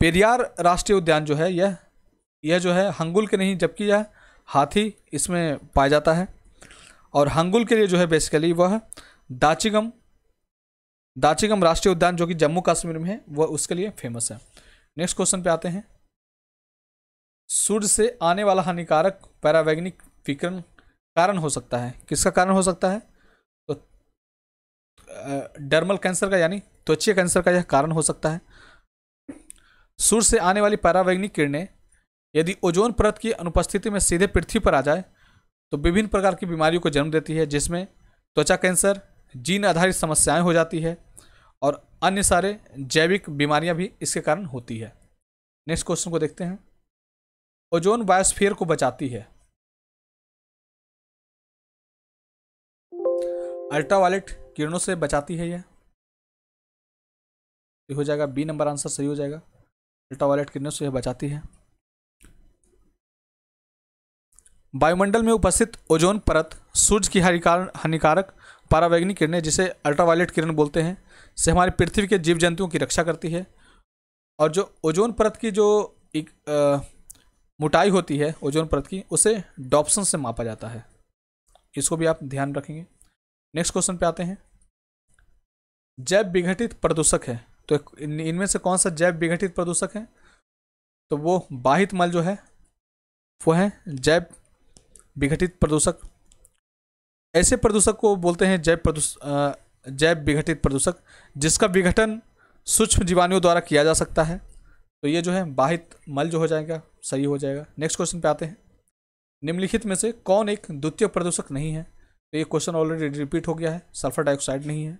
पेरियार राष्ट्रीय उद्यान जो है यह जो है हंगुल के नहीं, जबकि यह हाथी इसमें पाया जाता है। और हंगुल के लिए जो है बेसिकली वह दाचिगम राष्ट्रीय उद्यान जो कि जम्मू कश्मीर में है वह उसके लिए फेमस है। नेक्स्ट क्वेश्चन पे आते हैं। सूर्य से आने वाला हानिकारक पैरावैग्निक विकिरण कारण हो सकता है, किसका कारण हो सकता है? तो डर्मल कैंसर का, यानी त्वचीय कैंसर का यह कारण हो सकता है। सूर्य से आने वाली पैरावैग्निक किरणें यदि ओजोन परत की अनुपस्थिति में सीधे पृथ्वी पर आ जाए तो विभिन्न प्रकार की बीमारियों को जन्म देती है, जिसमें त्वचा कैंसर, जीन आधारित समस्याएं हो जाती है और अन्य सारे जैविक बीमारियां भी इसके कारण होती है। नेक्स्ट क्वेश्चन को देखते हैं। ओजोन बायोस्फीयर को बचाती है। अल्ट्रावायलेट किरणों से बचाती है, यह हो जाएगा बी नंबर आंसर सही हो जाएगा। अल्ट्रावायलेट किरणों से यह बचाती है। वायुमंडल में उपस्थित ओजोन परत सूर्य की हानिकारक परावैग्निक किरणें, जिसे अल्ट्रावायलेट किरण बोलते हैं, से हमारी पृथ्वी के जीव जंतुओं की रक्षा करती है। और जो ओजोन परत की जो एक मोटाई होती है ओजोन परत की, उसे डॉप्सन से मापा जाता है, इसको भी आप ध्यान रखेंगे। नेक्स्ट क्वेश्चन पे आते हैं। जैव विघटित प्रदूषक है, तो इनमें से कौन सा जैव विघटित प्रदूषक है? तो वो बाहित मल जो है वो है जैव विघटित प्रदूषक। ऐसे प्रदूषक को बोलते हैं जैव विघटित प्रदूषक, जिसका विघटन सूक्ष्म जीवाणुओं द्वारा किया जा सकता है। तो ये जो है बाहित मल जो हो जाएगा, सही हो जाएगा। नेक्स्ट क्वेश्चन पे आते हैं। निम्नलिखित में से कौन एक द्वितीय प्रदूषक नहीं है? तो ये क्वेश्चन ऑलरेडी रिपीट हो गया है, सल्फर डाइऑक्साइड नहीं है।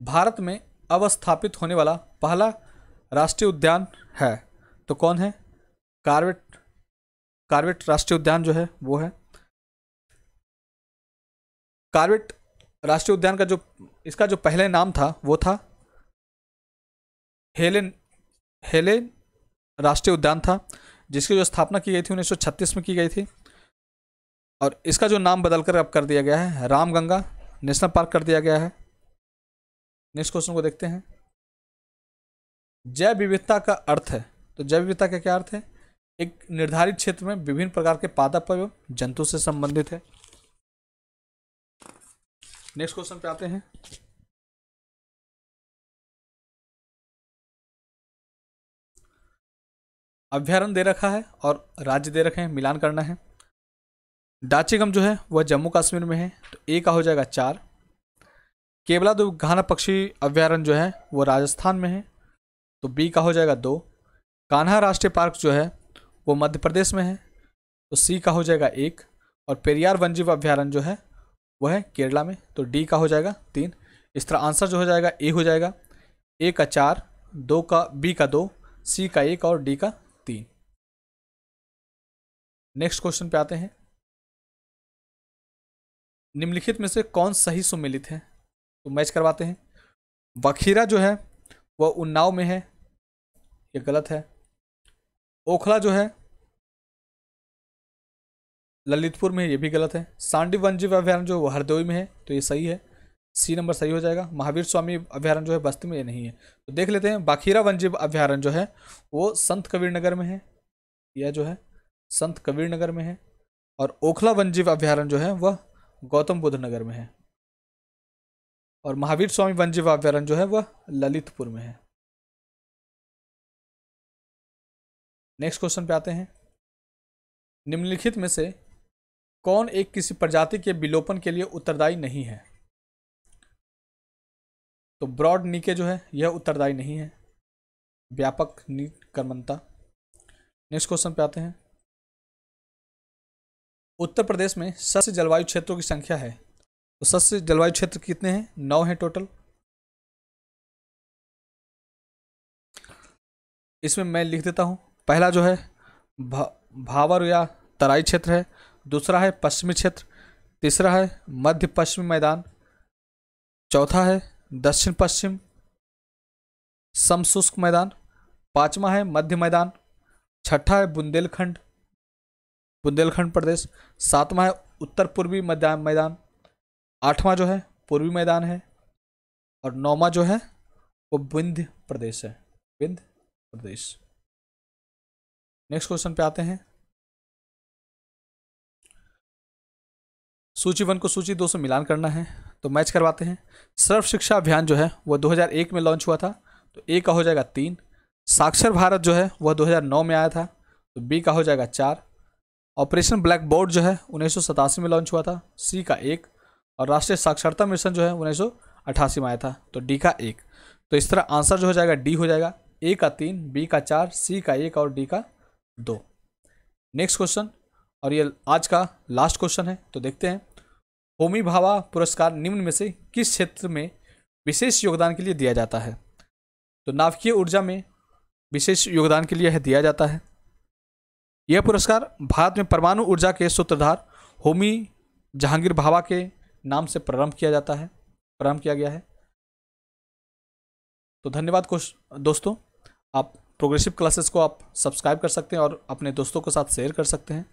भारत में अवस्थापित होने वाला पहला राष्ट्रीय उद्यान है, तो कौन है? कार्बेट राष्ट्रीय उद्यान जो है वो है। कार्बेट राष्ट्रीय उद्यान का इसका जो पहले नाम था वो था हेलेन राष्ट्रीय उद्यान था, जिसकी जो स्थापना की गई थी 1936 में की गई थी। और इसका जो नाम बदलकर अब कर दिया गया है, रामगंगा नेशनल पार्क कर दिया गया है। नेक्स्ट क्वेश्चन को देखते हैं। जैव विविधता का अर्थ है, तो जैव विविधता का क्या अर्थ है? एक निर्धारित क्षेत्र में विभिन्न प्रकार के पादप एवं जंतु से संबंधित है। नेक्स्ट क्वेश्चन पे आते हैं। अभ्यारण्य दे रखा है और राज्य दे रखे हैं, मिलान करना है। डाचिगम जो है वह जम्मू कश्मीर में है, तो ए का हो जाएगा 4। केवलादेव घाना पक्षी अभ्यारण्य जो है वो राजस्थान में है, तो बी का हो जाएगा 2। कान्हा राष्ट्रीय पार्क जो है वो मध्य प्रदेश में है, तो सी का हो जाएगा 1। और पेरियार वन्यजीव अभ्यारण्य जो है वह है केरला में, तो डी का हो जाएगा 3। इस तरह आंसर जो हो जाएगा ए हो जाएगा, ए का 4, दो का बी का 2, सी का 1 और डी का 3। नेक्स्ट क्वेश्चन पे आते हैं। निम्नलिखित में से कौन सही सुमेलित है, तो मैच करवाते हैं। बखीरा जो है वह उन्नाव में है, ये गलत है। ओखला जो है ललितपुर में है, ये भी गलत है। सांडी वन्यजीव अभ्यारण्य जो वो हरदोई में है, तो ये सही है, सी नंबर सही हो जाएगा। महावीर स्वामी अभ्यारण्य जो है बस्ती में, ये नहीं है। तो देख लेते हैं, बाखीरा वन्यजीव अभ्यारण्य जो है वो संत कबीर नगर में है, यह जो है संत कबीर नगर में है। और ओखला वन्यजीव अभ्यारण्य जो है वह गौतम बुद्ध नगर में है। और महावीर स्वामी वन्यजीव अभ्यारण्य जो है वह ललितपुर में है। नेक्स्ट क्वेश्चन पे आते हैं। निम्नलिखित में से कौन एक किसी प्रजाति के विलोपन के लिए उत्तरदायी नहीं है, तो ब्रॉड नीके जो है यह उत्तरदायी नहीं है, व्यापक कर्मणता। नेक्स्ट क्वेश्चन पे आते हैं। उत्तर प्रदेश में सस्य जलवायु क्षेत्रों की संख्या है, तो सस्य जलवायु क्षेत्र कितने हैं, 9 हैं टोटल। इसमें मैं लिख देता हूं, पहला जो है भावर या तराई क्षेत्र है, दूसरा है पश्चिमी क्षेत्र, तीसरा है मध्य पश्चिमी मैदान, चौथा है दक्षिण पश्चिम समशुष्क मैदान, पांचवा है मध्य मैदान, छठा है बुंदेलखंड प्रदेश, सातवां है उत्तर पूर्वी मैदान, आठवां जो है पूर्वी मैदान है, और नौवां जो है वो विंध्य प्रदेश है, विंध्य प्रदेश। नेक्स्ट क्वेश्चन पे आते हैं। सूची 1 को सूची 2 से मिलान करना है, तो मैच करवाते हैं। सर्व शिक्षा अभियान जो है वह 2001 में लॉन्च हुआ था, तो ए का हो जाएगा 3। साक्षर भारत जो है वह 2009 में आया था, तो बी का हो जाएगा 4। ऑपरेशन ब्लैक बोर्ड जो है 1987 में लॉन्च हुआ था, सी का 1। और राष्ट्रीय साक्षरता मिशन जो है 1988 में आया था, तो डी का 1। तो इस तरह आंसर जो हो जाएगा डी हो जाएगा, ए का 3, बी का 4, सी का 1 और डी का 2। नेक्स्ट क्वेश्चन, और ये आज का लास्ट क्वेश्चन है, तो देखते हैं। होमी भाभा पुरस्कार निम्न में से किस क्षेत्र में विशेष योगदान के लिए दिया जाता है, तो नाभिकीय ऊर्जा में विशेष योगदान के लिए यह दिया जाता है। यह पुरस्कार भारत में परमाणु ऊर्जा के सूत्रधार होमी जहांगीर भाभा के नाम से प्रारंभ किया गया है। तो धन्यवाद दोस्तों, आप प्रोग्रेसिव क्लासेस को आप सब्सक्राइब कर सकते हैं और अपने दोस्तों के साथ शेयर कर सकते हैं।